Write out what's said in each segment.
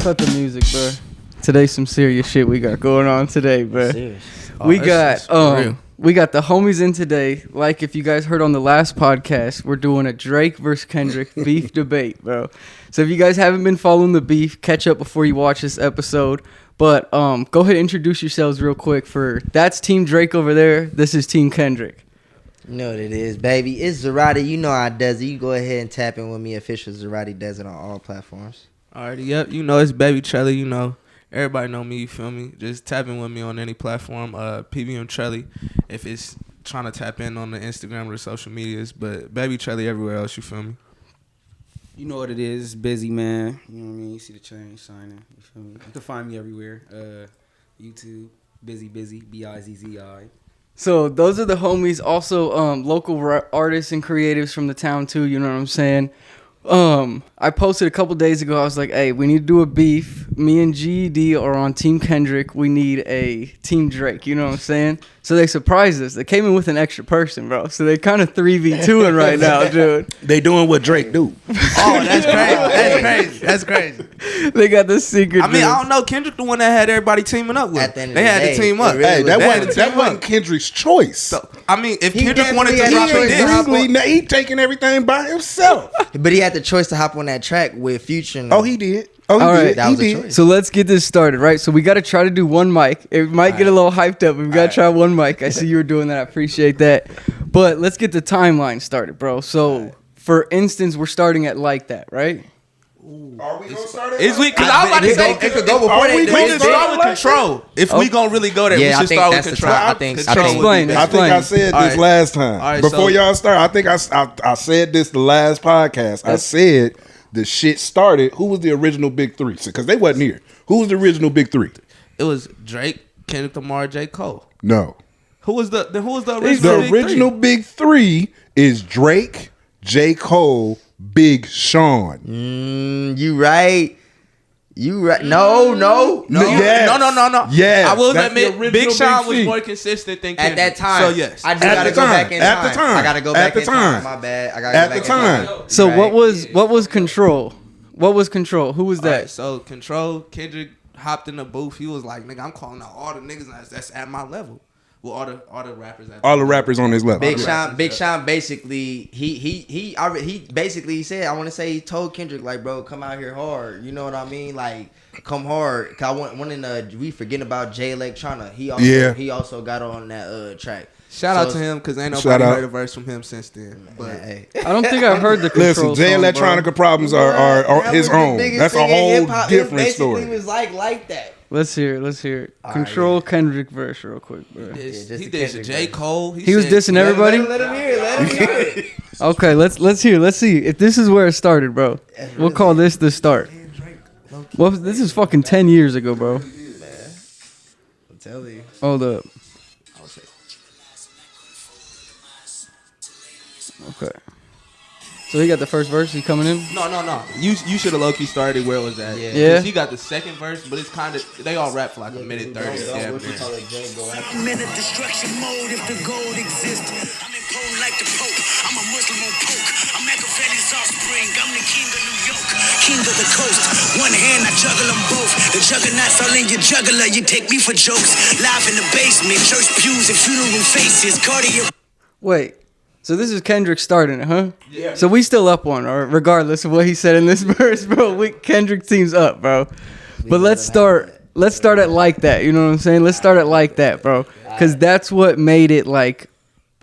Cut the music, bro. Today's some serious shit we got going on today, bro. We got the homies in today. Like if you guys heard on the last podcast, we're doing a Drake versus Kendrick beef debate, bro. So if you guys haven't been following the beef, catch up before you watch this episode. But go ahead and introduce yourselves real quick. That's Team Drake over there. This is Team Kendrick. You know what it is, baby. It's Zarati. You know I does it. You go ahead and tap in with me. Official Zarati does it on all platforms. Alrighty, yep. You know it's Baby Trelly. You know everybody know me. You feel me? Just tap in with me on any platform. PBM Trelly. If it's trying to tap in on the Instagram or the social medias, but Baby Trelly everywhere else. You feel me? You know what it is, busy man. You know what I mean? You see the chain shining. You feel me? You can find me everywhere. YouTube, busy, BIZZI. So those are the homies. Also, local artists and creatives from the town too. You know what I'm saying? I posted a couple days ago. I was like, "Hey, we need to do a beef. Me and GED are on Team Kendrick. We need a Team Drake." You know what I'm saying? So they surprised us. They came in with an extra person, bro. So they kind of 3v2ing right now, dude. They doing what Drake do. Oh, that's crazy. That's crazy. They got the secret. I mean, I don't know. Kendrick the one that had everybody teaming up with. At the end of They the had day, to team up. really Hey, was- that wasn't Kendrick's choice. So, I mean, if He Kendrick wanted to definitely drop had a a choice. diss, He taking everything by himself. But he had the choice to hop on that track with Future. And Oh, he did. Oh, he All did. right. That He was a did. choice. So let's get this started, right? So we got to try to do one mic. It might get a little hyped up. We've got to try one mic. I see you were doing that. I appreciate that. But let's get the timeline started, bro. So, for instance, we're starting at like that, right? Are we gonna start it? is we? Because I'm about to say, it could go before Are that. we we can start with Control. If we gonna really go there, Yeah, we I should think start with that's the Control. time. I think- Control would be Explain better. it. I think I said All this right. last time. All right, Before so- y'all start, I think I said this the last podcast. I said the shit started. Who was the original big three? Because they wasn't here. Who was the original big three? It was Drake, Kendrick Lamar, J. Cole. No. Who was the original? The big original three? big three is Drake, J. Cole, Big Sean. You right. You right. No. Yes. No. Yes. I will That's the admit, original Big Sean Big was C. more consistent than At Kendrick. that time. So yes, I do At gotta the go time. back in At time. the time. I gotta go At back the in time. time. My bad. I gotta At go the back time. in time. So Right. what was Control? What was Control? Who was All that? right, so Control, Kendrick hopped in the booth. He was like, "Nigga, I'm calling out all the niggas that's at my level." Well, all the rappers. All the rappers on his level. Big Sean basically he basically said, I want to say he told Kendrick like, bro, come out here hard. You know what I mean? Like, come hard. Cause I want in we forgetting about Jay Electrona. He also got on that track. Shout out to him because ain't nobody heard a verse from him since then. But Hey. I don't think I've heard the Control Listen, Jay song, bro. Electronica problems are That his was the own. biggest That's a thing in whole hip-hop. different It story. basically was like that. Let's hear it. All Control right, Kendrick verse real quick, bro. just he the did Kendrick J. verse. Cole. He was said- dissing everybody? Let him hear it. Okay, let's hear. Let's see if this is where it started, bro. We'll call this the start. Well, this is fucking 10 years ago, bro. I'm telling you. Hold up. Okay. So he got the first verse. He coming in. No. You should have low key started where it was at. Yeah. He got the second verse, but it's kind of they all rap for like a minute 30. Yeah, What you man. call it, Jay? Go after. I'm in a destruction mode if the gold exists. I'm in pole like the Pope. I'm a Muslim on coke. I'm Machiavelli's offspring. I'm the king of New York, king of the coast. One hand, I juggle them both. The juggernauts all in your juggler. You take me for jokes. Live in the basement, church pews and funeral faces. Cardio. Wait. So this is Kendrick starting it, huh? Yeah. So we still up one, or regardless of what he said in this verse, bro. Kendrick team's up, bro. But let's start at like that. You know what I'm saying? Let's start at like that, bro. Because that's what made it like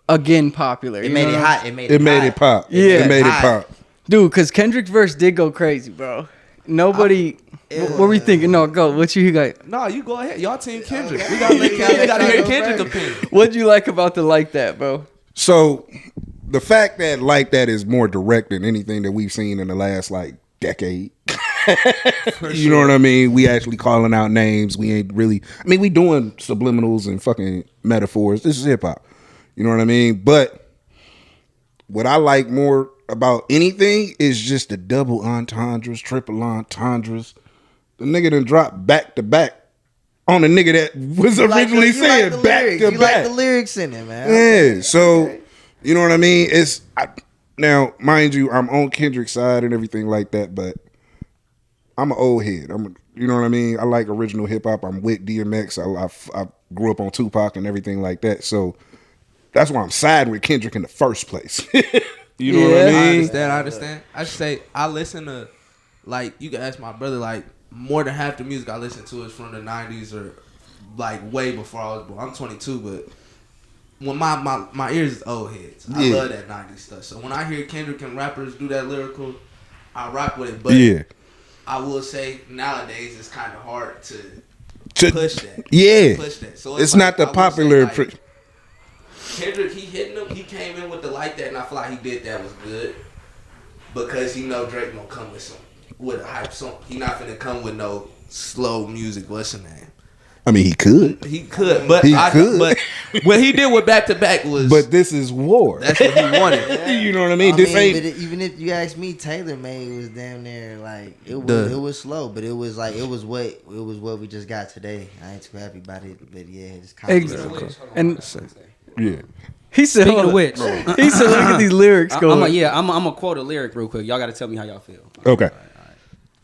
again popular. It you made know it what hot. It It made it pop. Yeah. It made it Hot. pop. Dude, because Kendrick's verse did go crazy, bro. Nobody. What were we thinking? No, go. What you got? No, you go ahead. Y'all team Kendrick. We gotta hear Kendrick opinion. What'd you like about the like that, bro? So the fact that like that is more direct than anything that we've seen in the last like decade. You know what I mean? We actually calling out names. We ain't really. I mean, we doing subliminals and fucking metaphors. This is hip hop. You know what I mean? But what I like more about anything is just the double entendres, triple entendres. The nigga done dropped back to back on the nigga that was originally saying back to You back. like the lyrics in it, man. Yeah, so you know what I mean. Now, mind you, I'm on Kendrick's side and everything like that, but I'm an old head. You know what I mean? I like original hip hop. I'm with DMX. I grew up on Tupac and everything like that. So that's why I'm siding with Kendrick in the first place. You know what I mean? I understand. I should say I listen to, like, you can ask my brother, like, more than half the music I listen to is from the 90s or like way before I was born. I'm 22, but when my ears is old heads. I love that 90s stuff. So when I hear Kendrick and rappers do that lyrical, I rock with it. But I will say nowadays it's kind of hard to push that. Yeah. Push that. So it's not the popular. Kendrick, he hitting them. He came in with the like that, and I feel like he did that was good because he know Drake gonna come with a hype song. He not finna come with no slow music. What's the name? I mean, he could, but But what he did with Back to Back was. But this is war. That's what he wanted. You know what I mean? This ain't. Even if you ask me, Taylor Made was damn near like it was slow, but it was like it was what we just got today. I ain't too happy about it, but yeah, it's kind of and yeah. He said, speaking of which, he said, look at these lyrics going. I'm gonna quote a lyric real quick. Y'all got to tell me how y'all feel. Okay.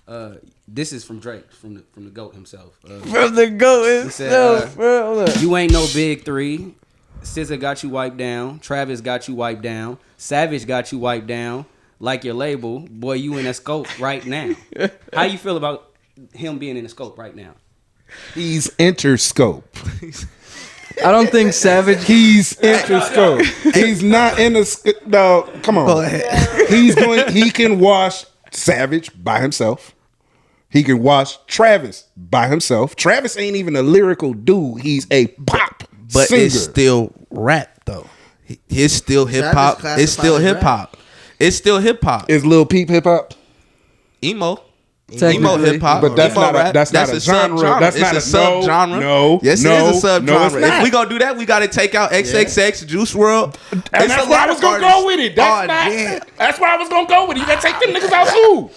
All right. This is from Drake, from the GOAT himself. From the GOAT himself, bro. You ain't no big three. SZA got you wiped down. Travis got you wiped down. Savage got you wiped down. Like your label, boy, you in a scope right now. How you feel about him being in the scope right now? He's Interscope. I don't think Savage. He's Interscope. He's not in the. No, come on. Go ahead. He can wash Savage by himself. He can wash Travis by himself. Travis ain't even a lyrical dude. He's a pop but singer. It's still rap though. It's still hip hop. It's still hip hop. It's still hip hop. Is Lil Peep hip hop? Emo hip hop, but that's not a genre. That's not a sub-genre. No, yes, no, it is a sub-genre. No, if we gonna do that, we gotta take out XXX, Juice WRLD, and that's where I was gonna go with it. That's where I was gonna go with it. You gotta take them niggas out too.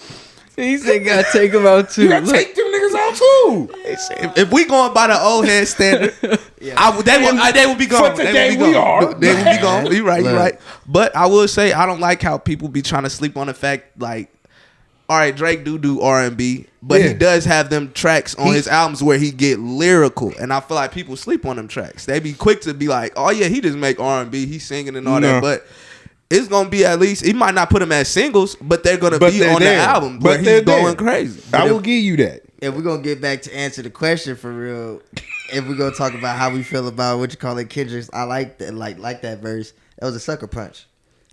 He said, "Gotta take them out too." You gotta take them niggas out too. If we going by the old head standard, they would be gone. For today, we are. They would be gone. You right. You right. But I will say, I don't like how people be trying to sleep on the fact like. All right, Drake do R&B, but he does have them tracks on his albums where he get lyrical, and I feel like people sleep on them tracks. They be quick to be like, "Oh yeah, he just make R&B, he's singing and all that," but it's gonna be at least he might not put them as singles, but they're gonna be on the album. But he's going crazy. I will give you that. If we're gonna get back to answer the question for real, if we're gonna talk about how we feel about what you call it, Kendrick's, I like that, like that verse. That was a sucker punch.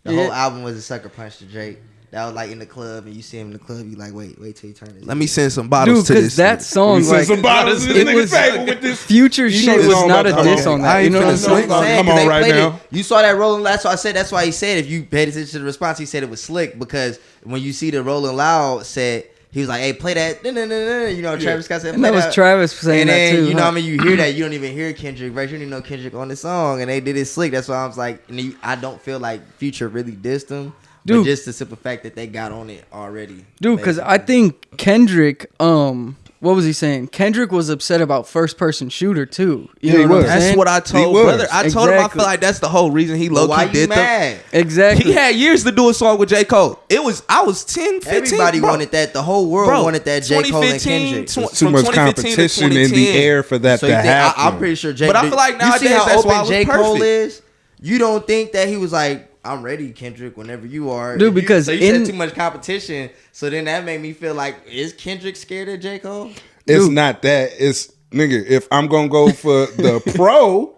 The whole album was a sucker punch to Drake. That was like in the club, and you see him in the club. You like, wait till you turn this. Let me send some bottles to this. Dude, because that song, like, some bottles to it was with this Future shit was not a diss on that. You know what I'm saying? Come on right now. You saw that Rolling Loud. So I said that's why he said if you paid attention to the response, he said it was slick because when you see the Rolling Loud said. He was like, "Hey, play that." You know, Travis Scott said, and that was Travis saying and then, that too. You know what I mean? You hear that, you don't even hear Kendrick, right? You don't even know Kendrick on the song, and they did it slick. That's why I was like, I don't feel like Future really dissed him. Dude, but just the simple fact that they got on it already. Dude, because I think Kendrick, what was he saying? Kendrick was upset about first person shooter too. You know what I'm saying? That's what I told brother. I told him I feel like that's the whole reason he low key did that. Exactly. He had years to do a song with J. Cole. I was 10, 15. Everybody wanted that. The whole world wanted that J. Cole and Kendrick. Too much competition in the air for that to happen. I'm pretty sure J. But I feel like nowadays you see how that's open why J. Cole is? You don't think that he was like, I'm ready, Kendrick, whenever you are. Dude, because so you said too much competition. So then that made me feel like, is Kendrick scared of J. Cole? It's not that. It's, nigga, if I'm going to go for the pro,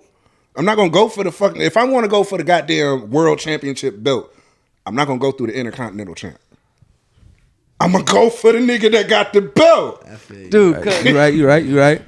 I'm not going to go for the fucking, if I want to go for the goddamn world championship belt, I'm not going to go through the Intercontinental champ. I'm going to go for the nigga that got the belt. Dude, you right.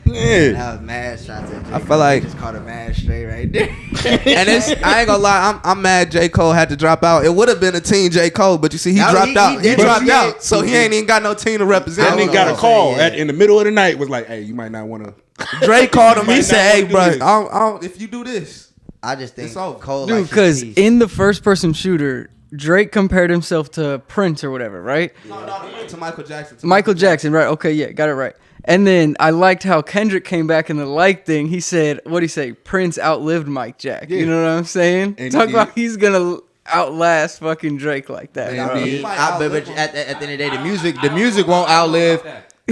Yeah. That was mad shots at J. Cole. I feel like just caught a mad straight right there. And I ain't gonna lie, I'm mad J. Cole had to drop out. It would have been a team J. Cole, but you see, he dropped out. He dropped out, so he ain't even got no team to represent. And he got a call in the middle of the night. Was like, "Hey, you might not want to." Drake called him. He said, "Hey, bro, I don't, if you do this, I just think Cole, dude, because in the first person shooter, Drake compared himself to Prince or whatever, right? No, he went to Michael Jackson. Michael Jackson, right? Okay, yeah, got it right. And then I liked how Kendrick came back in the like thing. He said, what'd he say? Prince outlived Mike Jack. Yeah. You know what I'm saying? And talk about he's going to outlast fucking Drake like that. But at the end of the day, the music won't outlive.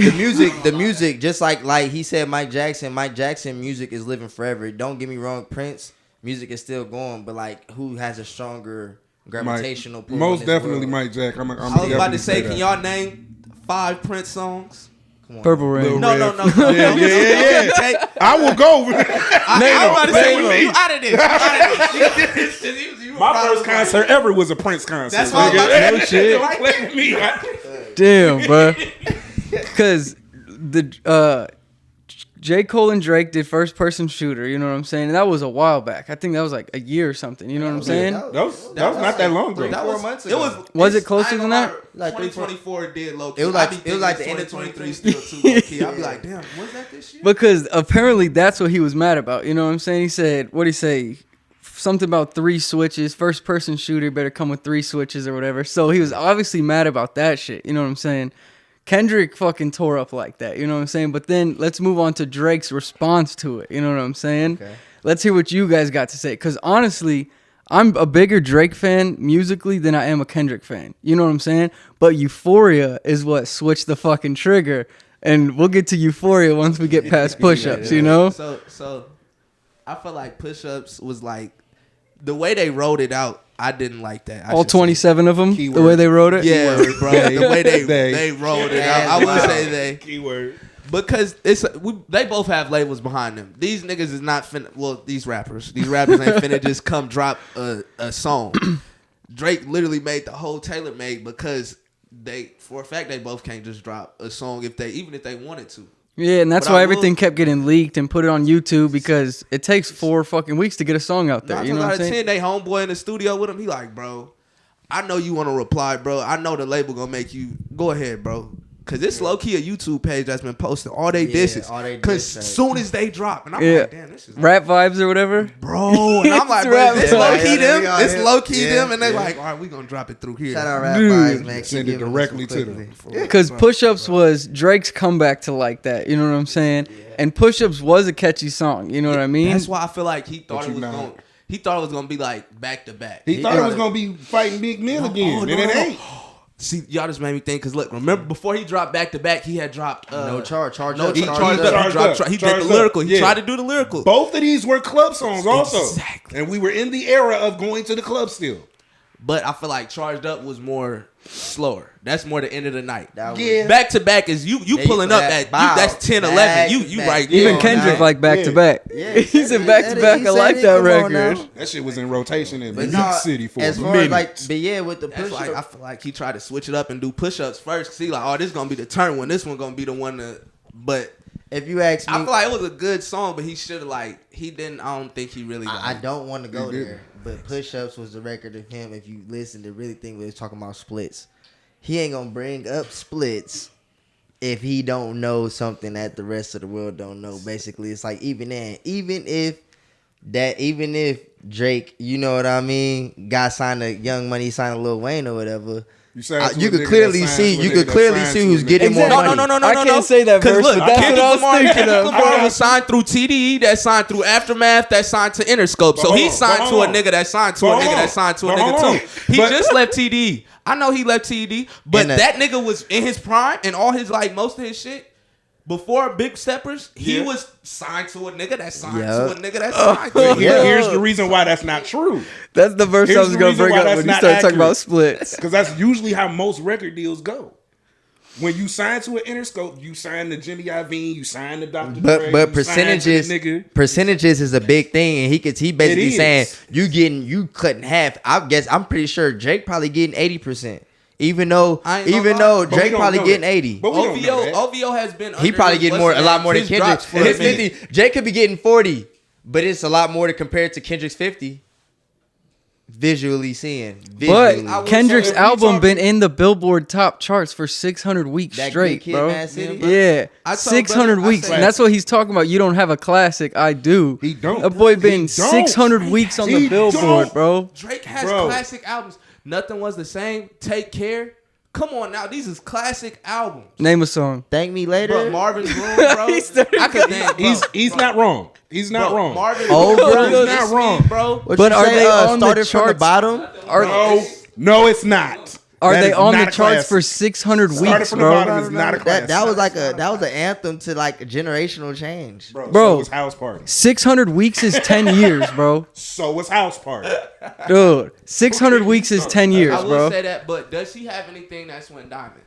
the music, just like he said, Mike Jackson music is living forever. Don't get me wrong, Prince music is still going, but like who has a stronger gravitational pull? Most in this definitely world? Mike Jack. I was about to say, can y'all name 5 Prince songs? Purple Rain. No. Yeah. I will go. I'm about to say, you out of this. My first concert ever was a Prince concert. That's why I'm about to say. No shit. Me. Damn, bro. Because the J. Cole and Drake did First Person Shooter, you know what I'm saying? And that was a while back. I think that was like a year or something, you know what I'm saying? That was not that long ago. 3-4 months ago. Was it closer than that? Like 2024 did low key. It was like the end of 2023 still too low key. I'd be like, damn, was that this year? Because apparently that's what he was mad about, you know what I'm saying? He said, what'd he say? Something about 3 switches. First Person Shooter better come with 3 switches or whatever. So he was obviously mad about that shit, you know what I'm saying? Kendrick fucking tore up like that, you know what I'm saying? But then let's move on to Drake's response to it, you know what I'm saying? Okay. Let's hear what you guys got to say. Because honestly, I'm a bigger Drake fan musically than I am a Kendrick fan. You know what I'm saying? But Euphoria is what switched the fucking trigger. And we'll get to Euphoria once we get past push-ups, you know? So I feel like push-ups was like, the way they wrote it out, I didn't like that. All 27 of them, the way they wrote it? Yeah, bro. The way they wrote it out. I would say they. Keyword. Because they both have labels behind them. These niggas is not finna. Well, these rappers ain't finna just come drop a song. Drake literally made the whole tailor made because for a fact they both can't just drop a song even if they wanted to. Yeah, and that's why everything kept getting leaked and put it on YouTube because it takes 4 fucking weeks to get a song out there. You know what I'm saying? 10, they homeboy in the studio with him. He like, bro, I know you want to reply, bro. I know the label gonna make you go ahead, bro. Cause it's low key a YouTube page that's been posting all they disses. Cause soon as they drop, and I'm like, damn, this is Rap Vibes or whatever, bro. And I'm like, bro, it's low key them. It's low key them, and they like, all right, we gonna drop it through here. Shout out Rap Vibes, man. Send it directly to them. Because Push-Ups was Drake's comeback to like that. You know what I'm saying? And Push-Ups was a catchy song. You know what I mean? That's why I feel like he thought it was going. He thought it was gonna be like back to back. He thought it was gonna be fighting Big Mill again, and it ain't. See, y'all just made me think. Cause look, remember before he dropped back to back, he had dropped No Charge Up. He did the lyrical. He tried to do the lyrical. Both of these were club songs, also. Exactly. And we were in the era of going to the club still. But I feel like Charged Up was more slower. That's more the end of the night. Yeah. Back to back is you pulling up at that's 10, 11. You right. Even Kendrick like back to back. He said back to back. I like that record. That shit was in rotation in Music City for as a far minute. as but yeah, with the push like, I feel like he tried to switch it up and do push-ups first. See, like, oh, this is gonna be the turn one. This one gonna be the one to. But if you ask me, I feel like it was a good song, but he should have he didn't. I don't think he really. I don't want to go there, but Push-Ups was the record of him. If you listen to really think we was talking about splits, he ain't gonna bring up splits if he don't know something that the rest of the world don't know. Basically, it's like even if Drake, you know what I mean, got signed to Young Money, signed to Lil Wayne or whatever. You could clearly see who's getting more money. No. I can't say that verse, look, but that's what I was thinking of. Lamar was signed through TDE, that signed through Aftermath, that signed to Interscope. So he signed to a nigga that signed to a nigga that signed to a nigga too. He just left TDE. I know he left TDE, but that nigga was in his prime and all his most of his shit. Before Big Steppers, he was signed to a nigga that signed to a nigga that signed to a nigga. Here's the reason why that's not true. That's the verse I was going to bring up when you start talking about splits. Because that's usually how most record deals go. When you sign to an Interscope, you sign to Jimmy Iovine, you sign to Dr. Dre, but percentages is a big thing, and he basically saying you cutting half. I'm pretty sure Drake probably getting 80%. Even though Drake probably getting 80. OVO has been. He probably getting a lot more than Kendrick. His 50, Drake could be getting 40, but it's a lot more to compare to Kendrick's 50. Visually seeing. But Kendrick's album been in the Billboard top charts for 600 weeks straight, bro. Yeah, 600 weeks, and that's what he's talking about. You don't have a classic. I do. He don't. That boy been 600 weeks on the Billboard, bro. Drake has classic albums. Nothing Was the Same. Take Care. Come on now, these is classic albums. Name a song. Thank Me Later. Bro, Marvin's Room, bro. He's not wrong. He's not wrong. Marvin's Room, he's not wrong, bro. But are they on started the charts? from the bottom? No, it's not. Are That they is on the not a charts for classic. 600 Started weeks, from the bro? bottom is not a classic. That was like that was an anthem to like a generational change. Bro. Bro. So was House Party. 600 weeks is 10 years, bro. So was House Party. Dude, 600 weeks is 10 years, I will bro. say that, but does he have anything that's went diamond?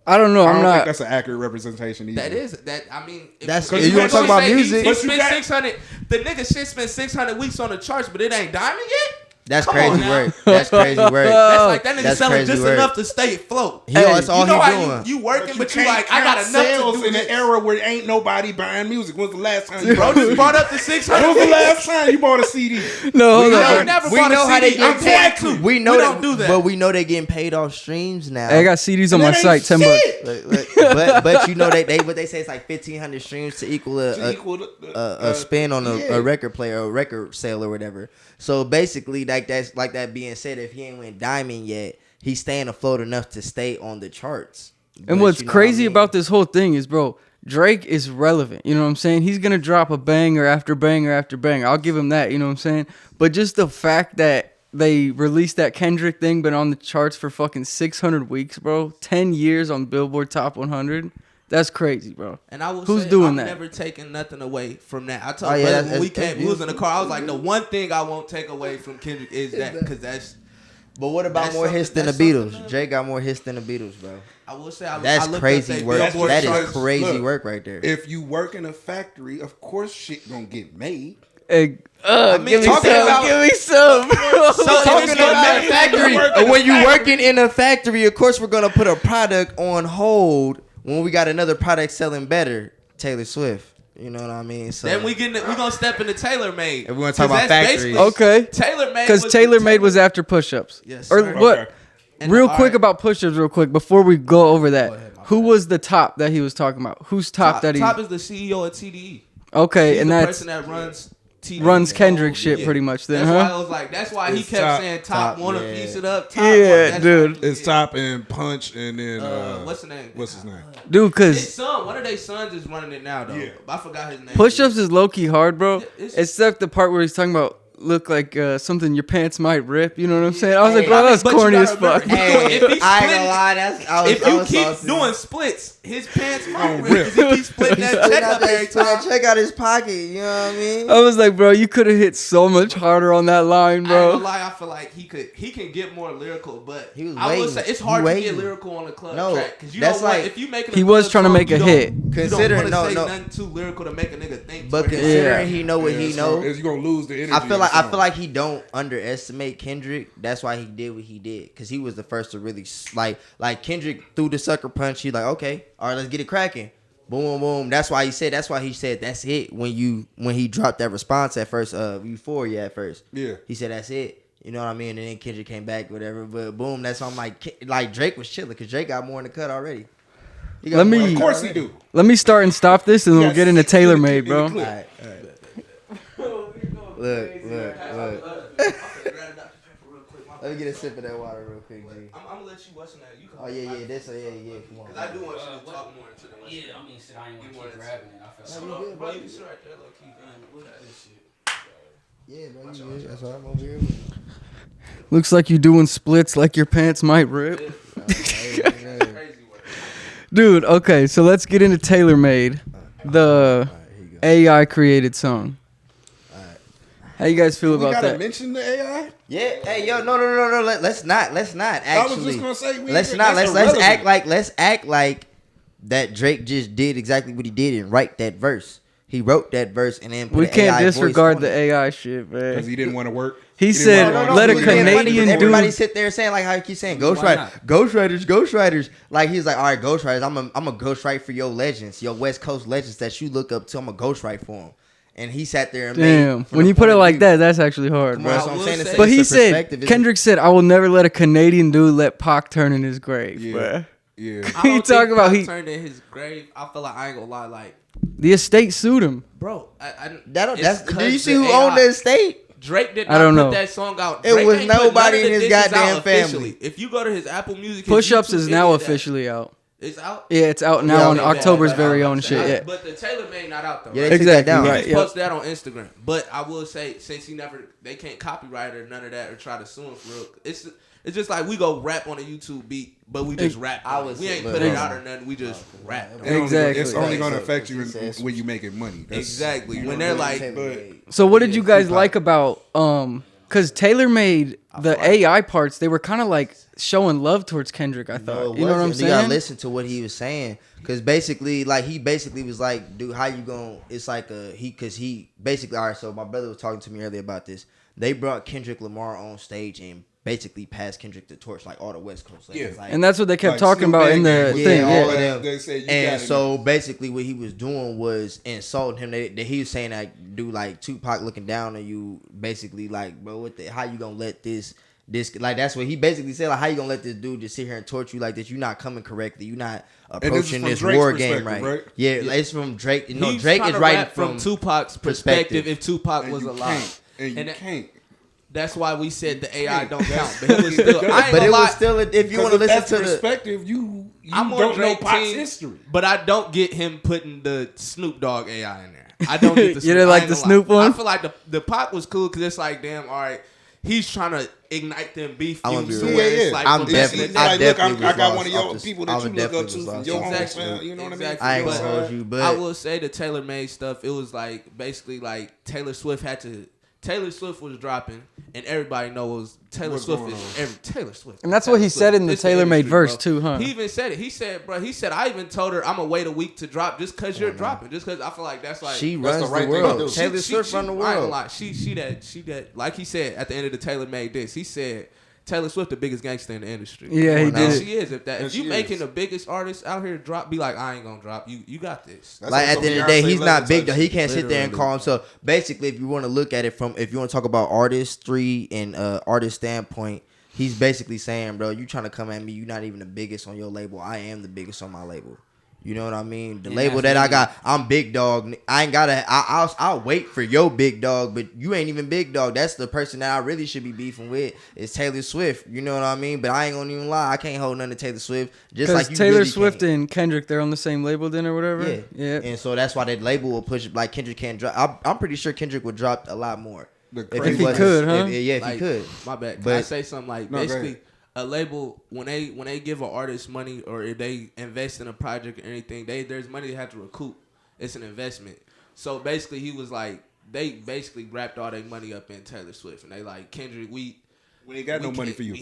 I don't know. I I'm don't think not. that's an accurate representation either. That is that. I mean, That's- if you wanna talk about music? He But you spent got- 600. The nigga shit spent 600 weeks on the charts, but it ain't diamond yet. That's Come crazy on now. work. That's crazy work. That's like that nigga That's selling crazy just work. enough to stay afloat. He, that's all you know he how doing. you working, but you can't like I got count enough sales to do in this. an era where ain't nobody buying music. When's the last time you Bro, bought a just CD? brought up the 600. When was the last time you bought a CD? No, hold I on. ain't never We bought know a how they CD. get I'm paid. 22. We know don't do that. but we know they getting paid off streams now. Hey, I got CDs on my That site, ain't 10 bucks. shit. but you know what they say it's like 1,500 streams to equal a spin on a record player or a record sale or whatever. So basically, like that being said, if he ain't went diamond yet, he's staying afloat enough to stay on the charts. And But what's you know crazy what I mean? about this whole thing is, bro, Drake is relevant. You know what I'm saying? He's going to drop a banger after banger after banger. I'll give him that. You know what I'm saying? But just the fact that they released that Kendrick thing, been on the charts for fucking 600 weeks, bro. 10 years on Billboard Top 100. That's crazy, bro. And I will Who's say, doing I'm that? never taking nothing away from that. I told Oh, yeah, brother that's- when we that's was in the car, I was like, the one thing I won't take away from Kendrick is that, because that's. But what about That's more hits than the something- that's Beatles? something Drake got more hits than the Beatles, bro. I will say, I That's looked crazy up they work. Billboard That charts. is crazy Look, work right there. If you work in a factory, of course shit gonna get made. Hey, mean, give me talking some. about- Give me some, bro. So Talking if it's about gonna factory, working when you factory. working in a factory, of course we're gonna put a product on hold when we got another product selling better. Taylor Swift, you know what I mean? So Then we gonna step into TaylorMade. If we wanna talk about 'Cause that's factories. basically- Okay. TaylorMade Because TaylorMade was after push-ups. Yes, Or sir. what? Okay. And Real the quick art- about push-ups, real quick, before we go over that. Go ahead, my Who bad. was the top that he was talking about? Who's top that he... Top is the CEO at TDE. Okay, He's and the that's... person that runs TDE. runs Kendrick Oh, shit pretty much then, That's huh? why I was like, that's why he It's kept top, saying top, top, wanna yeah. piece it up. Top, Yeah, that's dude. why- It's Top and Punch and then what's the name? What's his name? Dude, His because son, one of their sons is running it now though. Yeah. I forgot his name. push-ups is low-key hard, bro. Yeah, it's- Except the part where he's talking about look like something your pants might rip. You know what I'm saying? I was like, Hey, bro, that's but you corny gotta as fuck. remember, Hey, If he's I ain't splitting- gonna lie, I If you was keep saucy. doing splits, his pants might Gonna rip. rip. 'Cause he keeps splitting that Check check out up every time. check out his pocket. You know what I mean? I was like, bro, you could have hit so much harder on that line, I ain't bro. gonna lie, I feel like he can get more lyrical, but He was I will waiting. say it's He hard to waiting. get lyrical on the club No, track because you that's don't want like- if you making. He was trying to make a hit. Considering- you no, don't no. say nothing too lyrical to make a nigga think. But for him. considering he know what he know, Is you gonna lose the energy? I feel of the song. like he don't underestimate Kendrick. That's why he did what he did, because he was the first to really like Kendrick threw the sucker punch. He's like, okay, all right, let's get it cracking. Boom, boom. That's why he said that's it when he dropped that response at first, Euphoria at first. Yeah. He said that's it. You know what I mean? And then Kendrick came back, whatever. But boom, that's on like Drake was chilling because Drake got more in the cut already. He got Let more me- in the Of cut course he already. do. Let me start and stop this, and then we'll get into TaylorMade, bro. All right. Look. Let me get a sip of that water real quick, G. I'm gonna let you what's that. You Oh yeah, this. Yeah. Come on. Because I do want you to talk more into the. Yeah, I mean, shit, I ain't want to You keep wanna- grabbing it. I feel No, you good, Bro, bro. you can sit right there, low key. Look at this shit. Yeah, bro. You good. That's why I'm over here. Looks like you doing splits like your pants might rip. Crazy work. Dude, okay, so let's get into TaylorMade, the AI created song. How you guys feel We about gotta that? mention the AI. Yeah. Hey, yo, no. Let's not. I was Actually, just gonna say let's act like that Drake just did exactly what he did and write that verse. He wrote that verse and then put We an can't AI voice disregard on the it. AI shit, because man. he didn't want to work. He didn't said, wanna let a work. It's funny Canadian because everybody dude- sit there saying like how he keeps saying Why not? ghostwriters. Like he's like, all right, ghostwriters. I'm a ghostwrite for your legends, your West Coast legends that you look up to. I'm a ghostwrite for them. And he sat there and Damn, made, from when the you put point it of like view- that, that's actually hard, Come on, bro. that's what I'm saying. It's- But it's he a said, perspective, isn't Kendrick said, I will never let a Canadian dude let Pac turn in his grave, Yeah. bruh. Yeah. I He don't talk think about Pac he- turned in his grave. I feel like I ain't gonna lie, like The estate sued him. bro. Do you see who owned the estate? Drake did I not don't know. put that song out. It Drake was ain't put nobody none of in the his dishes goddamn out family. officially. If you go to his Apple Music, his Push-Ups YouTube, is any now of that- officially out. It's out. Yeah, it's out now Yeah, on okay, October's But very I'm own saying- shit. Yeah. But the TaylorMade not out though. Yeah, right? they took that Exactly, down. right. Just Yep. posted that on Instagram. But I will say, since they can't copyright or none of that or try to sue him for real. It's just like we go rap on a YouTube beat, but we just rap. We ain't put it out or nothing. We just rap. Exactly. It's only gonna affect you when you making money. Exactly. When they're like. So what did you guys like about because Taylor made the AI parts? They were kind of like showing love towards Kendrick. I thought. You know what I'm saying? You gotta listen to what he was saying, because basically, like he basically was like, "Dude, how you gonna?" It's like because he basically. All right, so my brother was talking to me earlier about this. They brought Kendrick Lamar on stage and basically passed Kendrick the torch, like all the West Coast. Like, and that's what they kept talking about in the thing. All of them. They said and so basically, what he was doing was insulting him. That he was saying that dude, like Tupac looking down on you, basically like, bro, how you gonna let this like that's what he basically said, like how you gonna let this dude just sit here and torture you like this? You're not coming correctly. You're not approaching this war game right. Yeah, it's from Drake. You know, Drake is writing from Tupac's perspective. If Tupac was alive, and you can't. That's why we said the AI don't count. But it was still. But it was still. If you want to listen to the perspective, you I'm don't know Pac's team, history. But I don't get him putting the Snoop Dogg AI in there. I don't get the Snoop. You didn't like the Snoop one? I feel like the Pac was cool because it's like, damn, all right. He's trying to ignite them beef views. Like I'm definitely. I got one of your people that you look up to from your hometown. You know what I mean? I ain't gonna hold you, but I will say the Taylor made stuff. It was like basically like Taylor Swift was dropping, and everybody knows Taylor Swift is Taylor Swift. And that's what he said in the Taylor made verse too, huh? He even said it. He said, I even told her I'm gonna wait a week to drop just because you're dropping. Just because I feel like that's like she runs the world. Taylor Swift run the world. I ain't lie. She that like he said at the end of the Taylor made this. He said Taylor Swift the biggest gangster in the industry. Yeah, he did. She is. If you making the biggest artist out here drop, be like, I ain't gonna drop. You got this. That's like at the end of the day, he's not big though. He can't sit there and call himself. Basically, if you want to look at it if you want to talk about artistry and artist standpoint, he's basically saying, bro, you trying to come at me? You're not even the biggest on your label. I am the biggest on my label. You know what I mean? The label that I got, I'm big dog. I ain't gotta. I'll wait for your big dog, but you ain't even big dog. That's the person that I really should be beefing with. Is Taylor Swift. You know what I mean? But I ain't gonna even lie. I can't hold none to Taylor Swift. Just like you Taylor really Swift can't. and Kendrick, they're on the same label then or whatever. Yeah. And so that's why that label will push. Like Kendrick can't drop. I'm pretty sure Kendrick would drop a lot more if he could, huh? If he could. My bad. Can I say something like basically? A label when they give an artist money or if they invest in a project or anything, there's money they have to recoup. It's an investment. So basically, he was like they basically wrapped all their money up in Taylor Swift, and they like Kendrick, we ain't got no money for you.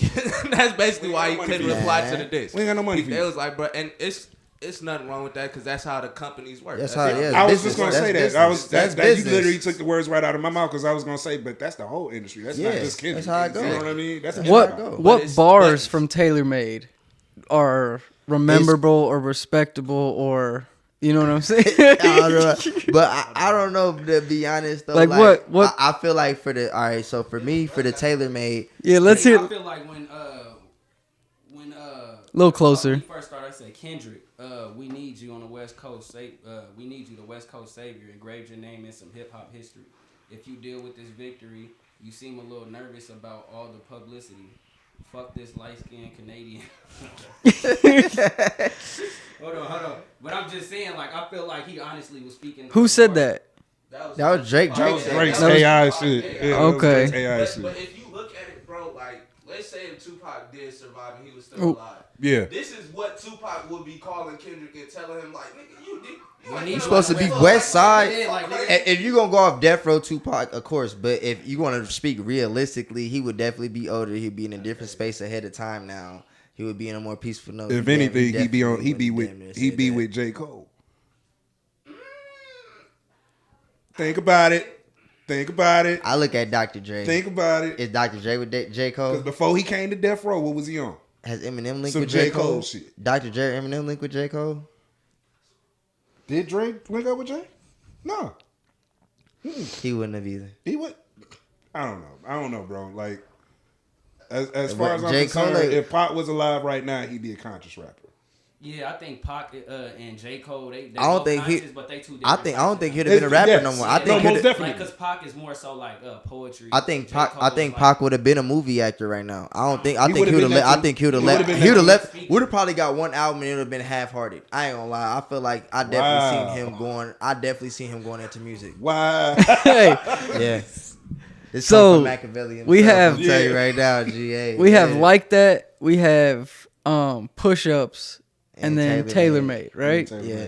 That's basically why he couldn't reply to the disc. We ain't got no money for you. They was like, bro, and it's nothing wrong with that because that's how the companies work. That's how it is. I was just gonna say that. That's you literally took the words right out of my mouth because I was gonna say, but that's the whole industry. That's not just Kendrick. That's how it goes. You know what I mean? That's what bars from Taylor made are memorable or respectable or you know what I'm saying? But I don't know, to be honest though. Like what? I feel like for the Taylor made. Yeah, let's hear. I feel like when a little closer. When he first started, I said, Kendrick, we need you on the West Coast. We need you, the West Coast savior. Engrave your name in some hip hop history. If you deal with this victory, you seem a little nervous about all the publicity. Fuck this light skinned Canadian. Hold on. But I'm just saying, like, I feel like he honestly was speaking. Who said that? That was Drake. Drake's AI shit. Yeah, okay. But if you look at it, bro, like, let's say if Tupac did survive and he was still alive. Yeah. This is what Tupac would be calling Kendrick and telling him, like, nigga, you're supposed to be West Side. If you're going to go off Death Row Tupac, of course. But if you want to speak realistically, he would definitely be older. He'd be in a different space ahead of time now. He would be in a more peaceful note. If anything, he'd be with J. Cole. Think about it. I look at Dr. Dre. Think about it. Is Dr. Dre with J. Cole? Because before he came to Death Row, what was he on? Has Eminem linked Some with J. Cole? Shit. Dr. Dre, Eminem linked with J. Cole? Did Dre link up with Jay? No. He wouldn't have either. He would. I don't know, bro. Like, as far as I'm concerned, if Pac was alive right now, he'd be a conscious rapper. Yeah, I think Pac and J. Cole, they I don't think conscious, but they two different. I don't think he'd have been a rapper no more. I think most definitely. Because Pac is more so like poetry. I think Pac would have been a movie actor right now. I think he would have left. Would have probably got one album and it would have been half-hearted. I ain't gonna lie. I feel like I definitely seen him going into music. Wow. Hey. Yeah. This So, Machiavelli we himself, have- I'm telling you right now, GA. We have Like That. We have push-ups, and then tailor-made, right? Yeah.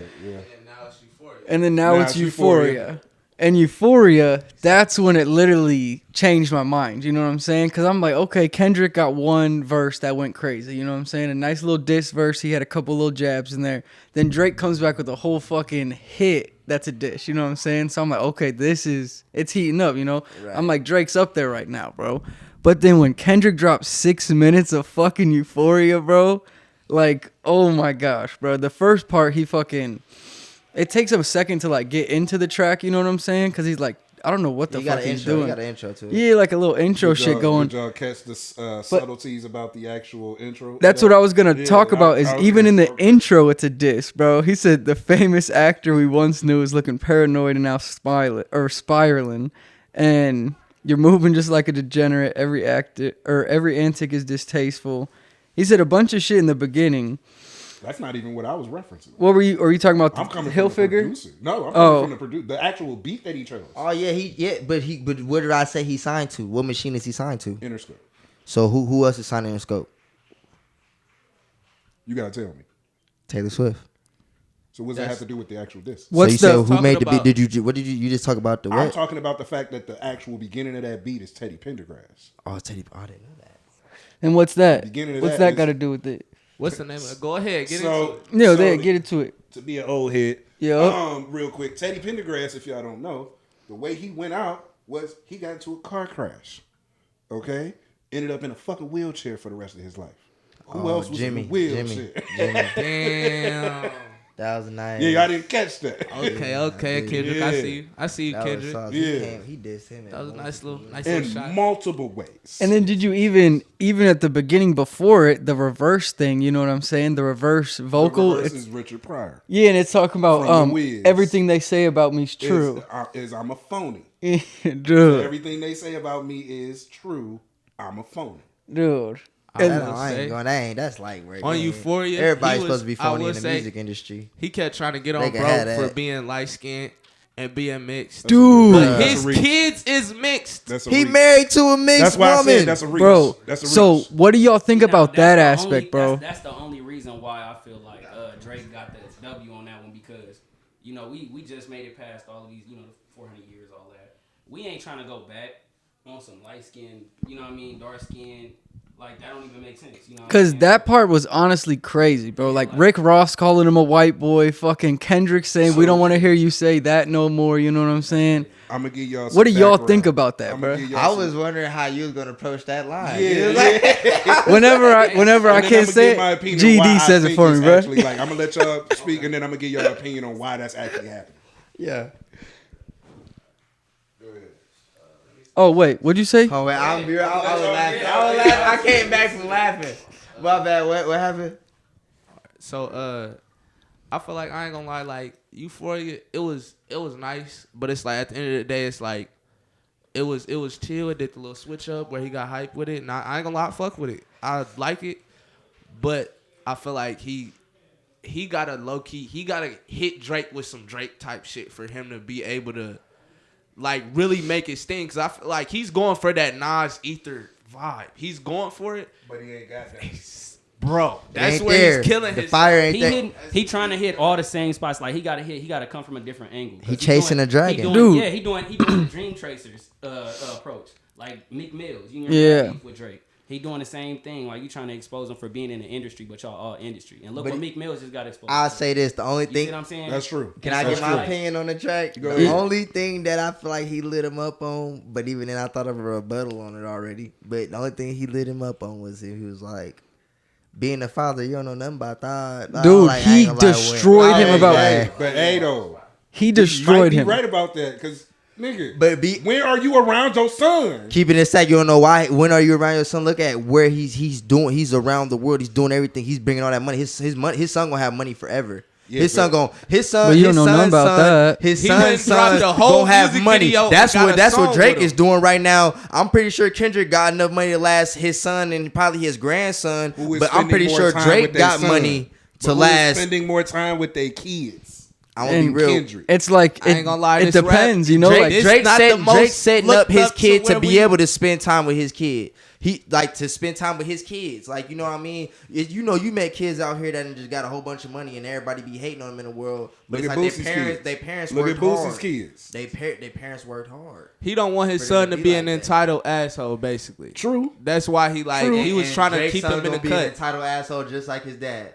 And then now it's Euphoria. And Euphoria, that's when it literally changed my mind. You know what I'm saying? Because I'm like, okay, Kendrick got one verse that went crazy. You know what I'm saying? A nice little diss verse. He had a couple little jabs in there. Then Drake comes back with a whole fucking hit that's a diss. You know what I'm saying? So I'm like, okay, it's heating up, you know? Right. I'm like, Drake's up there right now, bro. But then when Kendrick dropped 6 minutes of fucking Euphoria, bro, like, oh my gosh, bro. The first part, it takes him a second to like get into the track, you know what I'm saying? Because he's like, I don't know what the fuck he's doing. You got an intro to it. Yeah, like a little intro shit going. Did y'all catch the subtleties about the actual intro? That's what I was gonna talk about. Is even in the intro, it's a diss, bro. He said the famous actor we once knew is looking paranoid and now spiraling, and you're moving just like a degenerate. Every antic is distasteful. He said a bunch of shit in the beginning. That's not even what I was referencing. What were you? Are you talking about I'm coming Hill from the figure? producer. No, I'm coming from the producer. The actual beat that he chose. Oh yeah, but where did I say he signed to? What machine is he signed to? Interscope. So who else is signed to Interscope? You gotta tell me. Taylor Swift. So what does that have to do with the actual disc? So you said who made the about- beat? What did you just talk about the I'm what? talking about the fact that the actual beginning of that beat is Teddy Pendergrass. Oh, Teddy. Oh, I didn't know that. And what's that? Beginning of What's that that is- got to do with it? What's the name of it? Go ahead, get into So it. No, so there, get into it. to be an old head. Yeah. Real quick, Teddy Pendergrass, if y'all don't know, the way he went out was he got into a car crash. Okay, ended up in a fucking wheelchair for the rest of his life. Who else was in the wheelchair? Damn. That was nice. Yeah, y'all didn't catch that. Okay, Kendrick. Yeah. I see you. I see you, That was Kendrick. sauce. Yeah. He dissed him. That was a nice little In shot. multiple ways. And then did you even at the beginning before it, the reverse thing, you know what I'm saying? The reverse vocal. The reverse it's- is Richard Pryor. yeah, and it's talking about From The Wiz. everything they say about me's true. Is I'm a phony. Dude. Everything they say about me is true. I'm a phony. Dude. I And- will I ain't say, going. That ain't. That's like where on Euphoria, Everybody's he was- supposed to be I phony will in the say, music industry. he kept trying to get They on can have bro for that. being light skinned and being mixed. Dude. But That's his a reach. kids is mixed. That's a He reach. married to a mixed That's why I woman. said that's a reach. Bro, That's a reach. so what do y'all think Now, about that that's the aspect, only- bro? That's the only reason why I feel like Drake got the W on that one, because we just made it past all of these 400 years, all that. We ain't trying to go back on some light skin, dark skin. Like, that don't even make sense, Because that part was honestly crazy, bro. Like Rick Ross calling him a white boy, fucking Kendrick saying we don't want to hear you say that no more. You know what I'm saying? I'm gonna give y'all. What do some y'all background. think about that, I'ma bro? give y'all I some- was wondering how you was gonna approach that line. Yeah, You was like- Whenever I And then can't I'ma say give my it, opinion GD why I says it think for me, it's bro. actually, like, I'm gonna let y'all speak, and then I'm gonna give y'all an opinion on why that's actually happening. yeah. Go ahead. Oh wait, what'd you say? Oh wait, I was laughing. I came back from laughing. My bad. What happened? So I feel like I ain't gonna lie, like Euphoria, it was nice, but it's like at the end of the day, it's like it was chill. It did the little switch up where he got hype with it, and I ain't gonna lie, fuck with it. I like it, but I feel like he gotta low key, he gotta hit Drake with some Drake type shit for him to be able to like really make it sting. Cause I feel like he's going for that Nas Ether vibe. He's going for it, But he ain't got that. bro. That's Ain't where there. he's killing the his fire. Ain't there. He trying to hit all the same spots. Like, he gotta come from a different angle. 'Cause He chasing a dragon. Dude. Yeah, he doing the Dream Tracers approach. Like Meek Mills, you know, Yeah. with Drake. He doing the same thing. Like, you trying to expose him for being in the industry, but y'all all industry. And look But what Meek Mills just got exposed. I'll say this: the only You see thing. what I'm saying? That's true. Can I That's get my true. opinion on the track? Go The ahead. only thing that I feel like he lit him up on, but even then I thought of a rebuttal on it already. But the only thing he lit him up on was he was like, being a father, you don't know nothing about that. Dude, Like, I he ain't gonna lie, destroyed him Hey, about- hey. But hey, though, He you might destroyed be him. right about that, because nigga, But when are you around your son? keeping it sack, you don't know why. When are you around your son? Look at where he's doing. He's around the world. He's doing everything. He's bringing all that money. His son gonna have money forever. Yeah, His son but his you don't know son's nothing about son, that. his He went son's and dropped son the whole gonna have music money. video That's and got what a song Drake with him. is doing right now. I'm pretty sure Kendrick got enough money to last his son and probably his grandson. Who is But I'm spending pretty more sure time Drake with their got son? money But to who is last. spending more time with their kids. I want to be real. Kendrick. It's like I ain't gonna lie, it this depends, rap- you know. Drake- Like this Drake not said the most Drake setting up looked his up kid to to be where we- able to spend time with his kid. He like to spend time with his kids. Like, you know what I mean? You know, you met kids out here that just got a whole bunch of money and everybody be hating on them in the world. But Look it's at like Boosie's their kids. parents Look worked at Boosie's hard. kids. Their parents worked hard. He don't want his For son them to to be be an like that. entitled asshole, basically. True. That's why he he was And trying to Drake's keep son him in the gonna be an cut. entitled asshole just like his dad.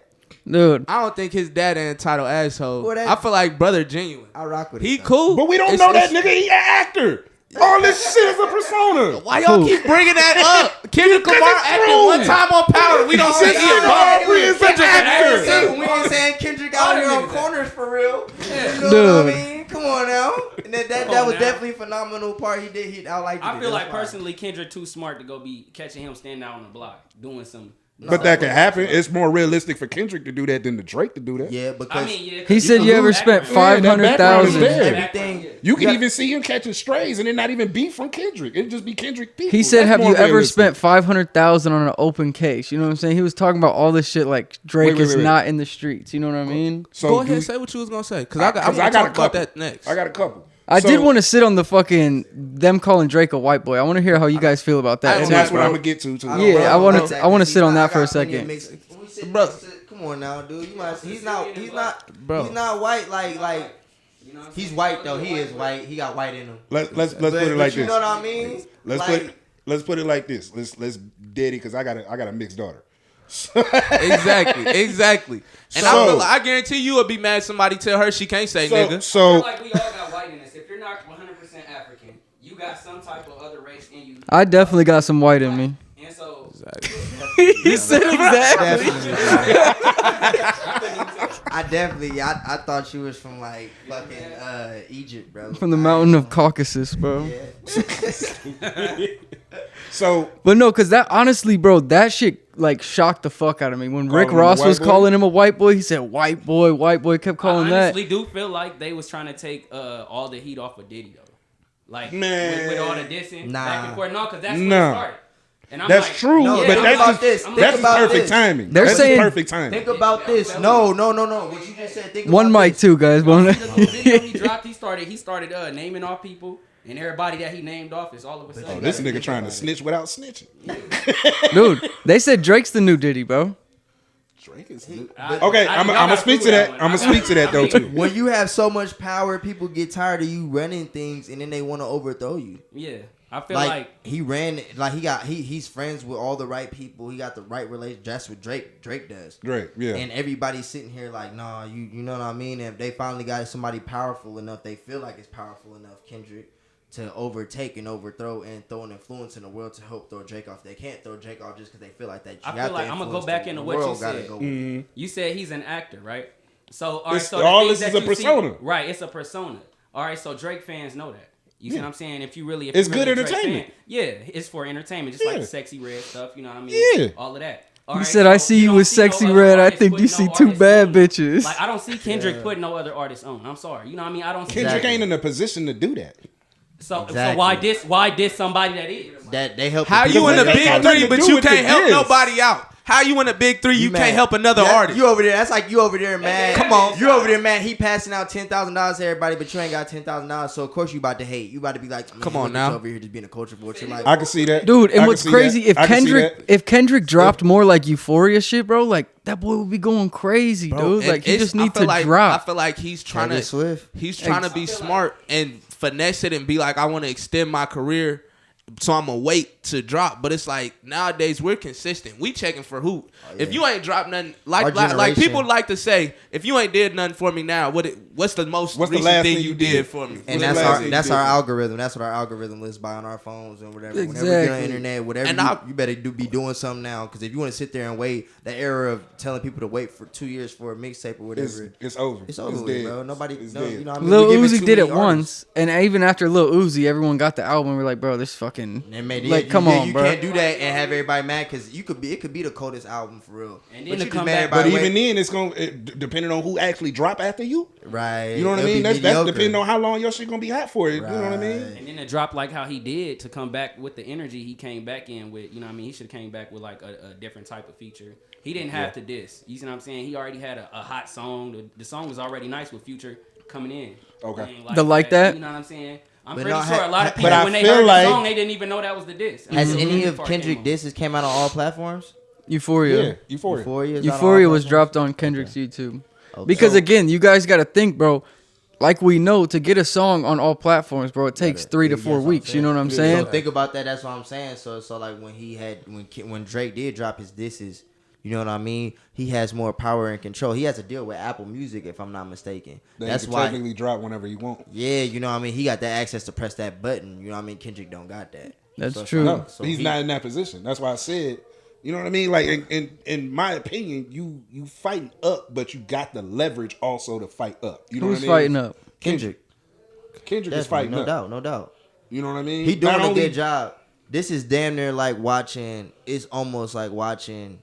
dude. I don't think his dad an entitled asshole. Well, that- I feel like brother genuine. I rock with it. He though. cool, But we don't know that nigga. He an actor. All this shit is a persona. Why y'all keep bringing that up? Kendrick Because Lamar it's acted true. one time on Power. We don't say This he nigga a bum. Aubrey is an actor. We ain't saying Kendrick out here on corners for real. You know Dude. what I mean? Come on now. And that was definitely a phenomenal part he did. I liked it. I feel That's like why. personally, Kendrick too smart to go be catching him standing out on the block doing some. But that can happen. It's more realistic for Kendrick to do that than to Drake to do that. Yeah, because I mean, yeah. 'cause He said you ever lose spent background. 500,000. Yeah, that background is everything. You can even see him catching strays and it not even be from Kendrick. It'd just be Kendrick people. He said, That's "Have more you ever realistic. spent 500,000 on an open case?" You know what I'm saying? He was talking about all this shit like Drake Wait. is not in the streets. You know what I mean? So Go ahead, do- say what you was gonna say, because I got I to got talk a about couple. that next. I got a couple. I So- did want to sit on the fucking them calling Drake a white boy. I want to hear how you guys feel about that. And too, that's what bro. I'm gonna get to. Too. Yeah, I wanna Because sit on that I got for a plenty of second. mixed- Bro. Come on now, dude. You might, he's not Bro. he's not white like he's white though. He is white. He got white in him. Let's put But it like you this. know what I mean? Let's put it like this. Let's daddy because I got a mixed daughter. Exactly. And I So- feel like, I guarantee you would be mad somebody tell her she can't say nigga. I feel So like we all got white in us. If you're not 100% African, you got some type of other race in you. I definitely got some white in me. And so, He said exactly. I thought she was from like fucking Egypt, bro. From the mountain of Caucasus, bro. so But no, cause that honestly, bro, that shit like shocked the fuck out of me. When Rick Calling him a Ross white was boy? calling him a white boy, he said white boy, kept calling I that. honestly do feel like they was trying to take all the heat off of Diddy though. Like Man. with all the dissing Nah. back and forth. No, because that's when Nah. it started. And I'm that's like, true, No, but think that's about just this. I'm Think that's about perfect this. timing. They're That's saying- just perfect timing. Think about this. No. What you just said. Think One about mic this. too, guys. the little video he dropped, he started naming off people, and everybody that he named off is all of a sudden. Oh, this nigga trying to snitch without snitching. Dude, they said Drake's the new Diddy, bro. Drake is Okay, I'm gonna speak to that. I'm gonna speak to that though too. When you have so much power, people get tired of you running things, and then they want to overthrow you. Yeah, I feel like he ran, like he's friends with all the right people. He got the right relation. That's what Drake does. Drake, yeah. And everybody's sitting here like, nah, you know what I mean? If they finally got somebody powerful enough, they feel like it's powerful enough, Kendrick, to overtake and overthrow and throw an influence in the world to help throw Drake off. They can't throw Drake off just because they feel like that. I feel like I'm gonna go back into what you said. You said he's an actor, right? So all right, so all the this things is that a you see- persona. right? It's a persona. All right, so Drake fans know that. You see what I'm saying? If It's you really good a Drake entertainment. fan, yeah, it's for entertainment, just like Yeah. the Sexy Red stuff. You know what I mean? Yeah. All of that. He said, "I see you don't with see no Sexy other Red. I artists think you putting see no two artists bad on. bitches." Like I don't see Kendrick putting no other artists on. I'm sorry. You know what I mean? I don't see Kendrick that. ain't in a position to do that. So Exactly. why diss somebody that is? That they help. How you in the That big got three, nothing to but do you with can't the help diss. nobody out? How you in the big three, you mad. can't help another artist? You over there? That's like you over there, man. Come on. You over there, man. He passing out $10,000 to everybody, but you ain't got $10,000. So of course you about to hate. You about to be like, man, Come on look at now. you over here just being a culture for what you're like. I can see that, Dude, I and can what's see crazy that. I can see that. if Kendrick dropped more like Euphoria shit, bro, like that boy would be going crazy, Bro, dude. and Like he it's- just need I feel to like, drop. I feel like he's trying Taylor to Swift. He's trying to be smart and finesse it and be like, I want to extend my career, so I'm gonna wait to drop. But it's like nowadays we're consistent. We checking for who. If you ain't dropped nothing, Our like generation. people like to say, if you ain't did nothing for me now, what's the most What's the recent last thing thing you you did did? for me? And What's that's the last our thing you that's did? our algorithm. That's what our algorithm lists by on our phones and whatever. Whenever you get on the Exactly. internet, whatever And you better be doing something now. Because if you want to sit there and wait, the era of telling people to wait for 2 years for a mixtape or whatever, It's over. it's over with, dead. bro. Nobody, It's no, dead. you know what I mean? Lil We're giving Uzi too did it many artists. once, and even after Lil Uzi, everyone got the album. We're like, bro, this fucking like, come on, you bro. can't do that and have everybody mad because it could be the coldest album for real. And then But to you come just mad back- But everybody even wait. then, it's gonna depending on who actually drop after you. Right, You know what I it'll mean? be That's mediocre. depending on how long your shit gonna be hot for it. You know what I mean? Right. And then to drop like how he did to come back with the energy he came back in with, you know what I mean? He should have came back with like a different type of feature. He didn't have to diss. You see what I'm saying? He already had a hot song. The song was already nice with Future. coming in. Okay. The like that? You know what I'm saying? I'm But pretty no, sure a lot of people, but I when they feel heard like- the song, they didn't even know that was the diss. Has Until any the of part Kendrick came on. disses came out on all platforms? Euphoria. Yeah, Euphoria. Euphoria, is out on all Euphoria was platforms? dropped on Kendrick's YouTube. Okay. Because So- again, you guys got to think, bro. Like we know, to get a song on all platforms, bro, it takes 3 to 4 that's what I'm weeks. You know what I'm saying. saying? So think about that. That's what I'm saying. So like when Drake did drop his disses, you know what I mean? He has more power and control. He has a deal with Apple Music, if I'm not mistaken. That's why. technically drop whenever you want. Yeah, you know what I mean. He got that access to press that button. You know what I mean. Kendrick don't got that. That's So it's true. like- No, so he's he- not in that position. That's why I said, you know what I mean? Like in my opinion, you fighting up, but you got the leverage also to fight up. You know Who's what I mean? fighting up? Kendrick. Kendrick is Definitely, fighting no up. doubt, no doubt. You know what I mean? He doing Not a only- good job. This is damn near like watching. It's almost like watching.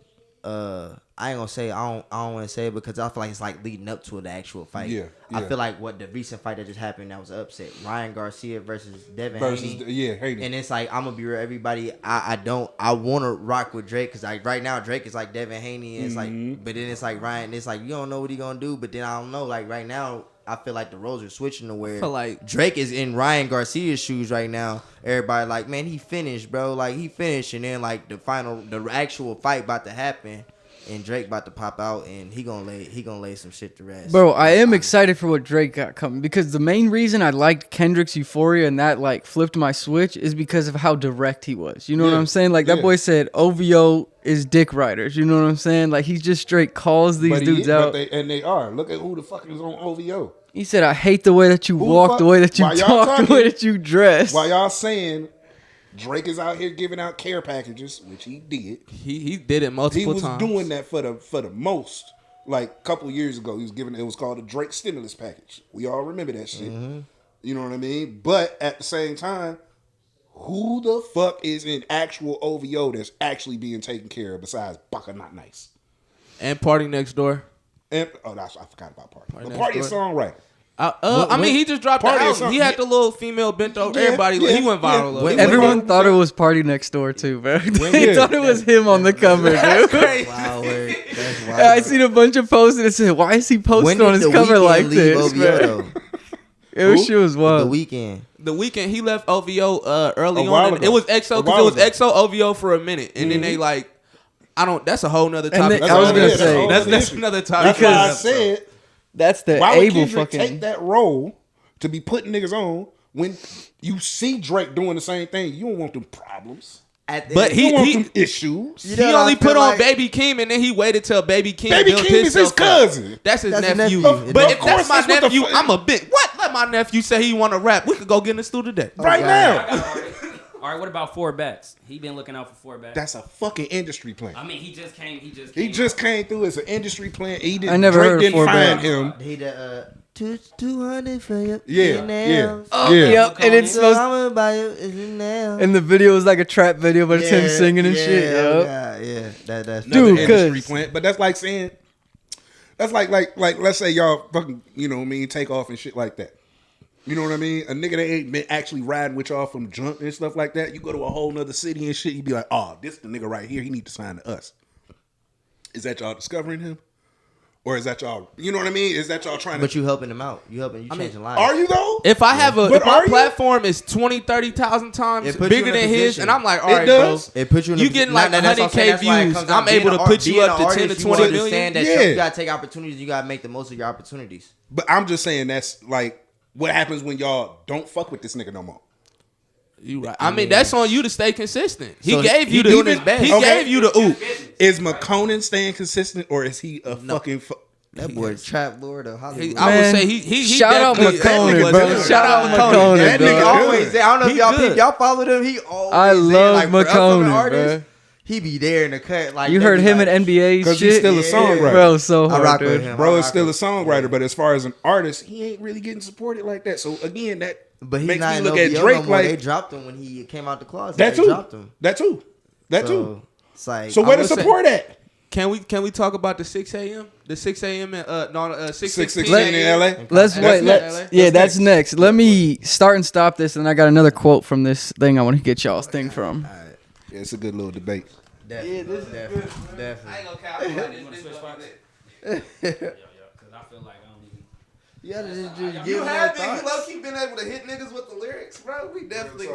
I ain't gonna say. I don't want to say it because I feel like it's like leading up to the actual fight. Yeah, I yeah. feel like what the recent fight that just happened, that was an upset. Ryan Garcia versus Devin versus Haney. Haney. And it's like, I'm gonna be real, everybody. I want to rock with Drake because like right now Drake is like Devin Haney, and it's like, but then it's like Ryan. It's like you don't know what he gonna do, but then I don't know. Like right now, I feel like the roles are switching to where feel like- Drake is in Ryan Garcia's shoes right now. Everybody like, man, he finished, bro. Like he finished, and then like the actual fight about to happen. And Drake about to pop out, and he gonna lay some shit to rest. Bro, I am excited for what Drake got coming because the main reason I liked Kendrick's Euphoria and that like flipped my switch is because of how direct he was. You know what Yeah. I'm saying? Like that Yeah. boy said, OVO is dick riders. You know what I'm saying? Like he just straight calls these But dudes out. they are. Look at who the fuck is on OVO. He said, "I hate the way that you Who walk, fuck- the way that you While y'all talk, the talking- way that you dress." While y'all saying Drake is out here giving out care packages, which he did. He did it multiple He was times. doing that for the most. Like a couple years ago, he was giving it was called a Drake stimulus package. We all remember that shit. You know what I mean? But at the same time, who the fuck is in actual OVO that's actually being taken care of besides Baka Not Nice? And Party Next Door. And, I forgot about Party. Party The Next Party Door. is songwriter. I mean, he just dropped the Party is album. something- He had the little female bent over. Yeah, Everybody, yeah, he went viral. yeah. a little. Everyone thought it was Party Next Door too, bro. They yeah. thought it was him on the cover, dude. Wow, word. That's wild. I seen a bunch of posts that said, "Why is he posting on his The cover Weeknd like leave this?" OVO, Man? though? It was shit was The wild. Weeknd. The Weeknd, he left OVO early A while on. ago. It was EXO A because while it was ago. EXO OVO for a minute, and then they like, that's a whole nother And topic. then- I was gonna say- that's another topic. That's why I Because- said, That's the why would able Kendrick fucking. take that role to be putting niggas on when you see Drake doing the same thing? You don't want them problems. But You want he them issues. You he know what only I feel put on like? Baby Keem, and then he waited till Baby Keem Baby built Keem is his himself up. cousin. That's his That's his nephew. nephew. But Of if course, that's my that's what the nephew, fuck- I'm a bit. What? Let my nephew say he want to rap. We could go get in the studio today. Right God. now. All right, what about 4 Backs? He been looking out for 4 Backs. That's a fucking industry plan. I mean, he just came. He just came through as an industry plan. He didn't. I never Drake heard of didn't Four find Backs. him. He the 200 for your Yeah, nails. Oh, Yeah. yep. And it's So supposed. I'ma buy you is it now? And the video was like a trap video, but it's him singing and shit. Oh Yep. God, yeah. That's Another Dude, industry 'cause- plan. But that's like saying, that's like let's say y'all fucking, you know what I mean, take off and shit like that. You know what I mean? A nigga that ain't been actually riding with y'all from jump and stuff like that. You go to a whole nother city and shit. You be like, oh, this the nigga right here. He need to sign to us. Is that y'all discovering him, or is that y'all? You know what I mean? Is that y'all trying But to? you helping him out. You changing lives. Are you though? If I have But if my are you? platform is 20, 30,000 times It puts you bigger in a than his, position. and I'm like, all It right, does. bro. It puts you in You a getting not- like that's what I'm saying. 100K That's why it views. comes down I'm able to put you being up an to 10 to artist, 20 you million. understand that Yeah. you gotta take opportunities. You gotta make the most of your opportunities. But I'm just saying that's like what happens when y'all don't fuck with this nigga no more. You right. I mean, that's on you to stay consistent. He So gave he you the doing his best. He Okay. gave you the oop. Is McConan staying consistent, or is he a fucking? That boy is trap lord of Hollywood. I would Man, say he shout out definitely- McConan, that nigga bro. was- Shout out McConan. McConan, That bro. nigga always say, I don't know if He y'all good. y'all follow him. He always I say, love like, for upcoming McConan, artists, bro. He be there in the cut. Like You they heard be him like, in NBA 'Cause shit. he's still a songwriter. Bro, so I hard, rock with dude. him. Bro I is rock still a with him. songwriter, but as far as an artist, he ain't really getting supported like that. So again, that But he's makes not me in look at OVO Drake no more. They like dropped him when he came out the closet. that They too. dropped him. That too. That So, too. it's like So where the would say- support at? Can we talk about the 6 a.m.? The 6 a.m. and 6:16 6:16 in LA. Let's That's wait. next. Yeah, that's next. Let me start and stop this, and I got another quote from this thing I want to get y'all's thing from. Yeah, it's a good little debate. definitely. I ain't gonna count. You wanna switch spots? Yeah, because I feel like I don't even. You gotta just You give have them been, you thoughts. low key been able to hit niggas with the lyrics, bro. We definitely.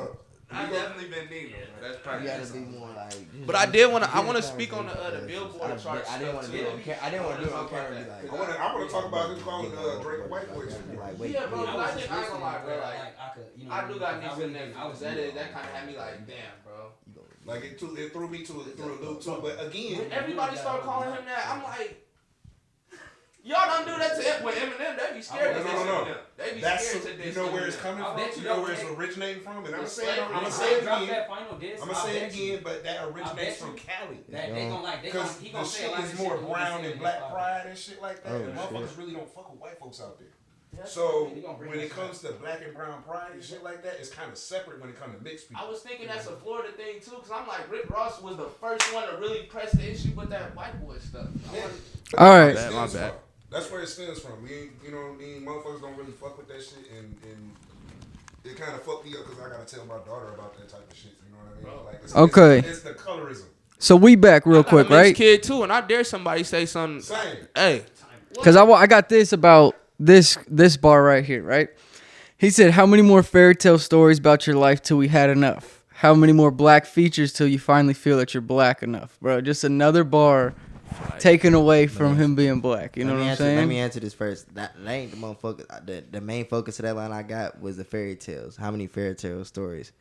I definitely been needing. That's probably. You gotta be more like. But I did want to. I want to speak on the Billboard charts. I didn't want to do it on camera. I didn't want to do it on camera. And be like, I want to talk about him calling Drake a white boy. like, wait, Yeah, bro. wait, I ain't gonna lie, bro. Like, I do got niggas nieces and nephews. That kind of had me like, damn, bro. Like it threw me through a loop too. But again, When everybody started calling him that, I'm like, y'all don't do that to him. With Eminem, they be scared to diss Eminem. They be scared to diss you know where it's Eminem. coming from. You know where it's originating from. And I'm gonna say it again. But that originates from Cali. Because the shit is more brown and black pride and shit like that. And motherfuckers really don't fuck with white folks out there. So when it comes to black and brown pride and shit like that, it's kind of separate when it comes to mixed people. I was thinking that's a Florida thing too, because I'm like, Rick Ross was the first one to really press the issue with that white boy stuff. All right. My bad. That's where it stems from. We ain't, you know what I mean? Motherfuckers don't really fuck with that shit, and it kind of fucked me up because I gotta tell my daughter about that type of shit. You know what I mean? Like, okay. It's the colorism. So we back real quick, right? Kid too, and I dare somebody say something. Same. Hey, Because I got this about this bar right here, right? He said, how many more fairy tale stories about your life till we had enough? How many more black features till you finally feel that you're black enough? Bro, just another bar taken away from him being black. You know what I'm saying? Let me answer this first. That ain't the motherfucker. The main focus of that line I got was the fairy tales. How many fairy tale stories?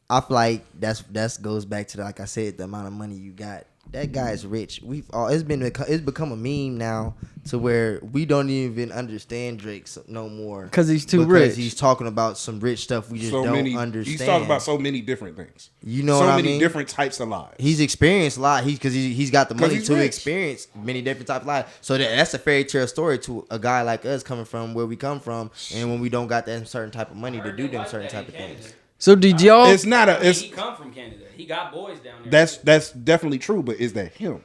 I feel like that's goes back to like I said, the amount of money you got. That guy's rich. It's become a meme now to where we don't even understand Drake no more because he's too rich. Because he's talking about some rich stuff we just don't understand. He's talking about so many different things. You know what I mean? So many different types of lives. He's experienced a lot. He's got the money to experience many different types of lives. So that's a fairy tale story to a guy like us coming from where we come from, and when we don't got that certain type of money to do them certain type of things. So did y'all? It's not a. He come from Canada. He got boys down there. That's definitely true. But is that him?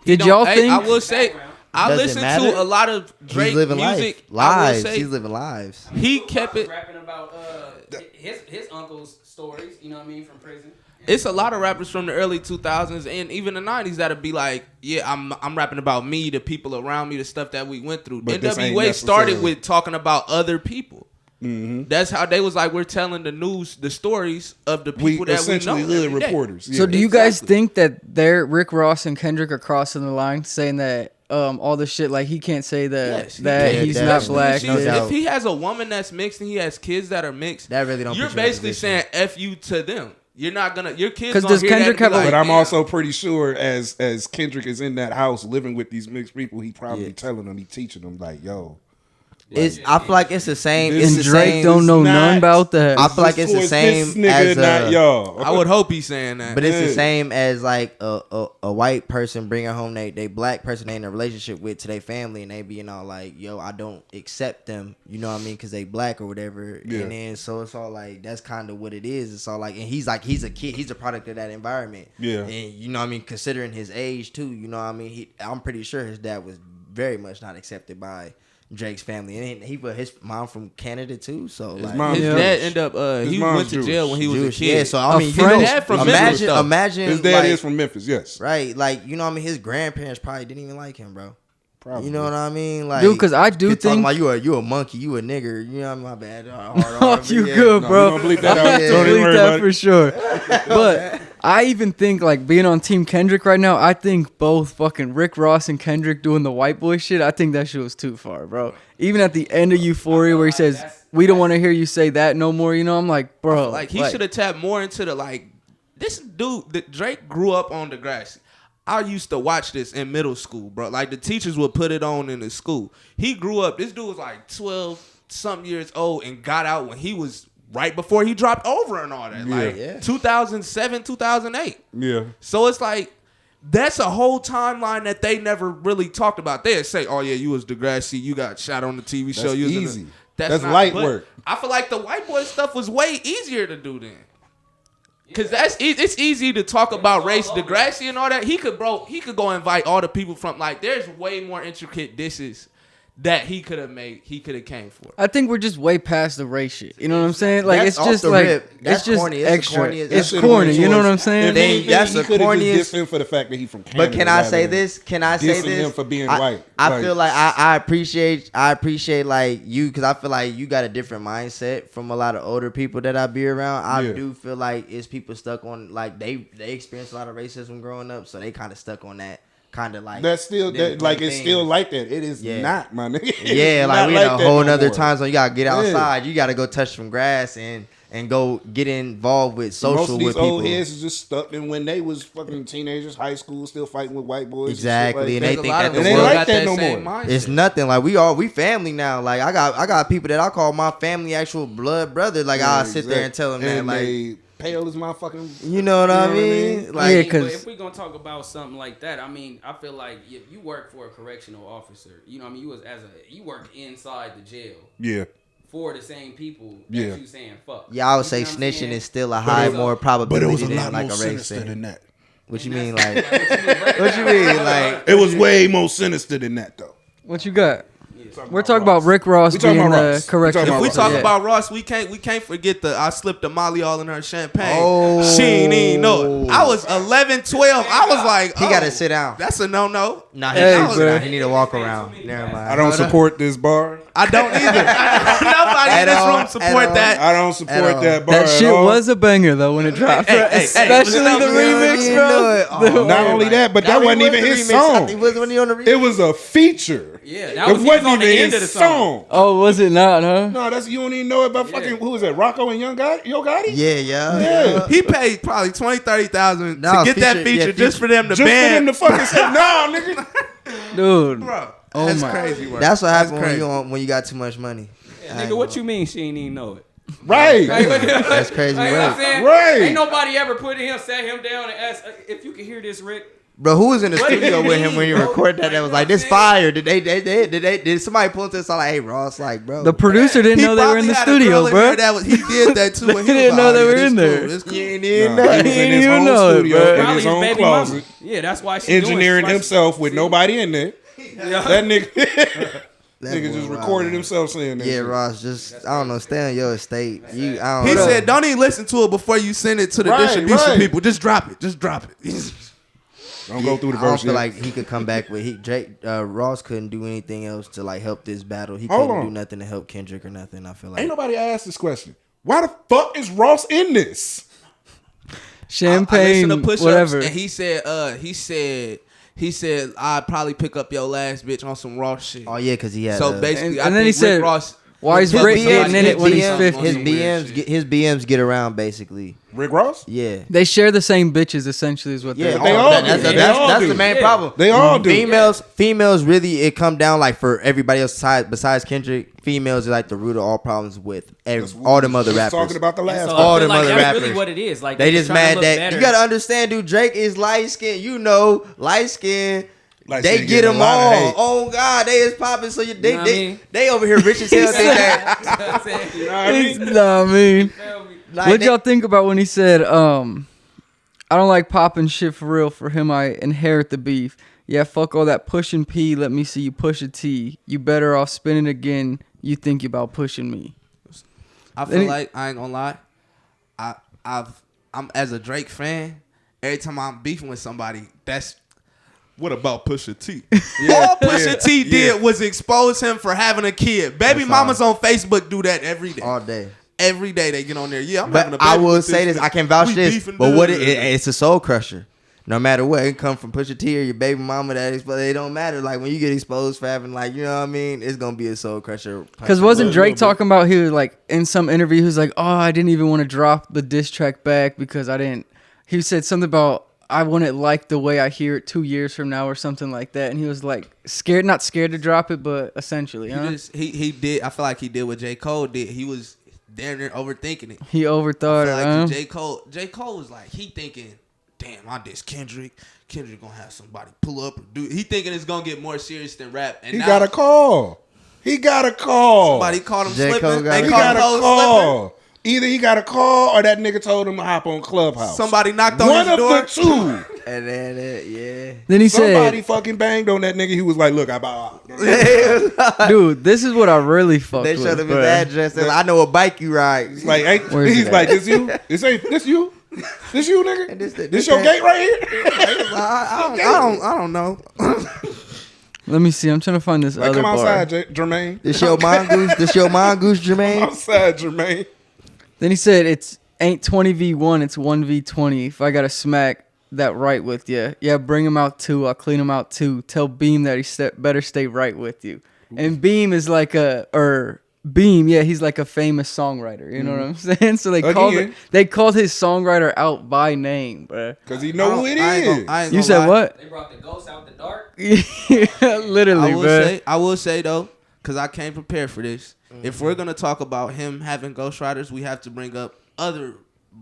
Did y'all think? I will say, I listen to a lot of Drake music. He's living lives. He kept it. Rapping about his uncle's stories. You know what I mean, from prison. It's a lot of rappers from the early 2000s and even the 90s that'll be like, yeah, I'm rapping about me, the people around me, the stuff that we went through. But NWA started with talking about other people. Mm-hmm. That's how they was like, we're telling the news, the stories of the people that we know. Essentially hood reporters. Yeah. So do you guys think that Rick Ross and Kendrick are crossing the line, saying that all the shit like he can't say that he's not black? If he has a woman that's mixed and he has kids that are mixed, that really don't. You're basically saying F you to them. You're not gonna. Your kids. Because does Kendrick have? But I'm also pretty sure as Kendrick is in that house living with these mixed people, he probably telling them, he teaching them like, yo. I feel like it's the same. And Drake don't know none about that. I feel like it's the same as not y'all. I would hope he's saying that. But it's the same as like a white person bringing home they black person they in a relationship with to their family and they being all like, yo, I don't accept them. You know what I mean? Because they black or whatever. Yeah. And then so it's all like that's kind of what it is. It's all like, and he's a kid. He's a product of that environment. Yeah. And you know what I mean? Considering his age too. You know what I mean? I'm pretty sure his dad was very much not accepted by Drake's family, and he put his mom from Canada too. So his dad ended up he went to jail when he was a kid. Yeah, so I mean, imagine his dad is from Memphis. Yes, right. Like you know, what I mean, his grandparents probably didn't even like him, bro. Probably. You know what I mean, like dude, because I do think about you a monkey, you a nigger. You know, my bad. You good, bro? Bleep that out. I have to bleep that for sure. But I even think like being on Team Kendrick right now, I think both fucking Rick Ross and Kendrick doing the white boy shit, I think that shit was too far, bro. Even at the end of Euphoria where he says, we don't want to hear you say that no more, you know, I'm like, bro. Like he should have tapped more into the like, this dude, Drake grew up on Degrassi. I used to watch this in middle school, bro. Like the teachers would put it on in the school. He grew up, this dude was like 12-something years old and got out when he was right before he dropped over and all that. Like 2007, 2008. Yeah. So it's like, that's a whole timeline that they never really talked about. They'd say, oh yeah, you was Degrassi, you got shot on the TV show. That's easy. That's not, light work. I feel like the white boy stuff was way easier to do then. Cause it's easy to talk about race, Degrassi and all that. He could go invite all the people from like. There's way more intricate dishes that he could have came for. I think we're just way past the race shit. You know what I'm saying? Like That's it's just off the like rip. That's it's just corny. It's the extra. corniest- It's that's corny. the You know what I'm worst. saying? That's the he could have corniest- just dissed him for the fact that he from Canada. But can I rather say than this? Can I say dissing this? him for being I, white. I feel like I appreciate like you, because I feel like you got a different mindset from a lot of older people that I be around. I do feel like it's people stuck on like they experienced a lot of racism growing up, so they kind of stuck on that. Kind of like that's still that, like it's still like that. It is not, my nigga. Yeah, like we in a whole nother time zone. You gotta get outside. Yeah. You gotta go touch some grass and go get involved with social Most of these with people. old heads is just stuck in when they was fucking teenagers, high school, still fighting with white boys. Exactly, and they think that the and they world like that no more. It's nothing. Like we family now. Like I got people that I call my family, actual blood brother. Like I'll sit there and tell them that like. Pale is my fucking. You know what I mean? Like, yeah, but if we gonna talk about something like that, I mean, I feel like if you work for a correctional officer, you know, what I mean, you work inside the jail. Yeah. For the same people that you saying fuck. Yeah, I would say snitching is still a high more probability but it was a than lot like more a race sinister thing. than that. What you mean, like? What you mean, like? It was way more sinister than that, though. What you got? We're talking about Rick Ross being the correction. If we talk about Ross, we can't forget I slipped the Molly all in her champagne. Oh. She ain't even know it. I was 11, 12. I was like, he got to sit down. That's a no. Nah, he need to walk around. Never mind. I don't support this bar. I don't either. Nobody in this room support that. I don't support that bar. That shit was a banger though when it dropped, especially the remix, bro. Not only that, but that wasn't even his song. It was a feature. Yeah, that was on the end of the song. Oh, was it not, huh? No, that's you don't even know about fucking who was that? Rocco and Yo Gotti? Yeah. He paid probably 20,000, 30,000 to get that feature just for them to just ban. for them to fucking say no, nigga. Dude. Bro, Oh that's my. crazy. Bro. That's what happens when you got too much money. Nigga, what you mean she ain't even know it? Right. That's crazy. Like, Right. Right. Ain't nobody ever sat him down and asked if you can hear this, Rick. Bro, who was in the studio with him when you recorded that? That was like, this fire. Did somebody pull to us like, hey, Ross, like, bro. The producer didn't know they were in the studio, bro. He did that too. They didn't know they were in there. You ain't even Nah, know. he was in He his didn't own know it, studio bro. in Probably his his own baby closet, mama. Yeah, that's why she engineering doing it. himself with nobody in there. That nigga, That nigga boy just wild, recorded man. himself saying that. Yeah, shit. Ross, just, I don't know, stay on your estate. He know. said, don't even listen to it before you send it to the distribution people. Just drop it. Just drop it. Don't go through the I don't verse feel yet. like he could come back with Ross couldn't do anything else to like help this battle. He Hold couldn't on. do nothing to help Kendrick or nothing. I feel like Ain't nobody asked this question. Why the fuck is Ross in this? Champagne, I listened to push-ups, whatever. and he said I'd probably pick up your last bitch on some Ross shit. Oh yeah, because he had. So basically, and I then he think said, Rick Ross. why is his Rick BMs getting in it when he's 50? His BMs get around basically. Rick Ross? Yeah. They share the same bitches, essentially, is what Yeah, They all do. that's They all that's do. the main Yeah. problem. They all do. Females really, it come down like for everybody else besides Kendrick. Females are like the root of all problems with all them other rappers. Talking about the last So one. all I feel them like other that's rappers. really what it is. Like They just trying to mad look that better. you gotta understand, dude. Drake is light skinned. You know, light skinned. Light They skin get getting a them lot of all. hate. Oh God, they is popping. So know what I mean? they over here rich as hell. Think that, You know what I mean? Nah, I mean, like, what'd they- y'all think about when he said, I don't like popping shit for real. For him, I inherit the beef. Yeah, fuck all that pushing P. Let me see you push a T. You better off spinning again. You think you about pushing me. I feel like I ain't gonna lie. I'm as a Drake fan. Every time I'm beefing with somebody, that's what about Pusha T? All Pusha T did was expose him for having a kid. Baby That's mamas on Facebook do that every day. all day. Every day they get on there. Yeah, I'm having a But baby. I will with say this. bitch. I can vouch We this. beefing, But what dude. it's a soul crusher. No matter what, it come from Pusha T or your baby mama that exposed. It don't matter. Like when you get exposed for having like, you know what I mean? It's gonna be a soul crusher. Because wasn't Drake talking about, he was like, in some interview, he was like, oh, I didn't even want to drop the diss track back because I didn't. He said something about, I wouldn't like the way I hear it 2 years from now or something like that. And he was like scared, not scared to drop it, but essentially, He did. I feel like he did what J. Cole did. He was damn near overthinking it. he overthought I it. feel like huh? J. Cole was like, he thinking, damn, I diss Kendrick. Kendrick gonna have somebody pull up or do. He thinking it's gonna get more serious than rap. And He now got a call. He got a call. somebody called him J. Cole slipping. got They a He called got him a Cole call. Either he got a call or that nigga told him to hop on Clubhouse. Somebody knocked on One his door. of the two. And then Then he Somebody said, fucking banged on that nigga. He was like, "Look, I bow out." dude, this is what I really fucked they with. showed him his bruh. address. They're like, I know a bike you ride. He's like, hey, Where's he's it like, at? this you? This you? This you, nigga? And this your that- gate right here? I don't know. Let me see. I'm trying to find this Like, other come bar. outside, Jermaine. This your mongoose? Jermaine? Outside, Jermaine. Then he said, "It's ain't 20v1, it's 1v20. If I got to smack that right with you, yeah, bring him out too. I'll clean him out too. Tell Beam that he better stay right with you." And Beam is like Beam, yeah, he's like a famous songwriter. You know what I'm saying? So they called his songwriter out by name, bro. Because he know who it is. You said what? They brought the ghost out the dark. Yeah, literally, bro. I will say though, because I came prepared for this. If we're gonna talk about him having ghostwriters, we have to bring up other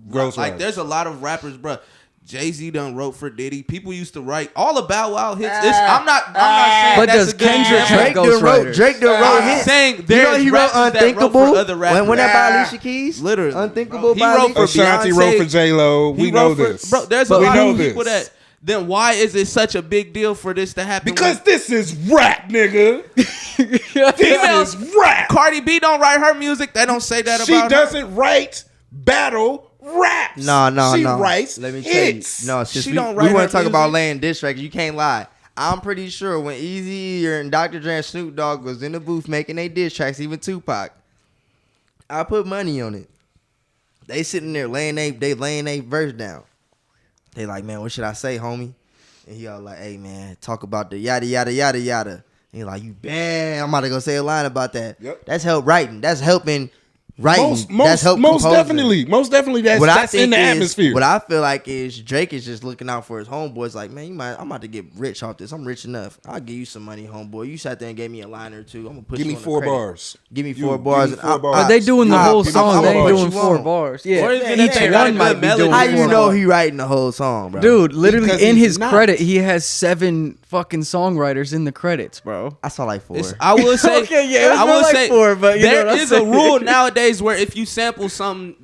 Ghostwriters. Like there's a lot of rappers, bro. Jay-Z done wrote for Diddy. People used to write all the Bow Wow hits. I'm not saying But that's does a good Kendrick example. have ghostwriters? Drake done wrote I'm hits. saying You know there's he wrote rappers that wrote Unthinkable. for other rappers. When that by Alicia Keys? Literally. Unthinkable He by wrote for Alicia Ashanti Beyonce. wrote for J-Lo. We know this. Bro, there's But a we lot know of people this. that. Then why is it such a big deal for this to happen? Because this is rap, nigga. This is rap. Cardi B don't write her music. They don't say that She about her. doesn't write battle raps. No. She writes Let me hits. tell you. No, since She we don't write want her to talk about music. laying diss tracks, you can't lie. I'm pretty sure when Easy and Dr. Dre and Snoop Dogg was in the booth making their diss tracks, even Tupac, I put money on it. They sitting there laying they verse down. They like, man, what should I say, homie? And he all like, hey, man, talk about the yada, yada, yada, yada. And he like, you bad. I'm about to go say a line about that. Yep. That's help writing. That's helping writing. That's help most composing. definitely that's in the atmosphere. What I feel like is Drake is just looking out for his homeboys. Like, man, I'm about to get rich off this. I'm rich enough. I'll give you some money, homeboy. You sat there and gave me a line or two. I'm gonna put Give you me on the 4 credit. bars. Give me 4 bars. Give me 4 bars. Are they doing the whole song? They ain't doing you 4 on. bars. Yeah, Or even each if they got a one might good be melody. doing How 4 you know bars. he writing the whole song, bro? Dude, literally Because in he's his not. credit, he has 7 fucking songwriters in the credits, bro. I saw like 4. I will say, Okay, yeah, it's I more will like say 4, but you know there what I'm is a saying. rule nowadays where if you sample something,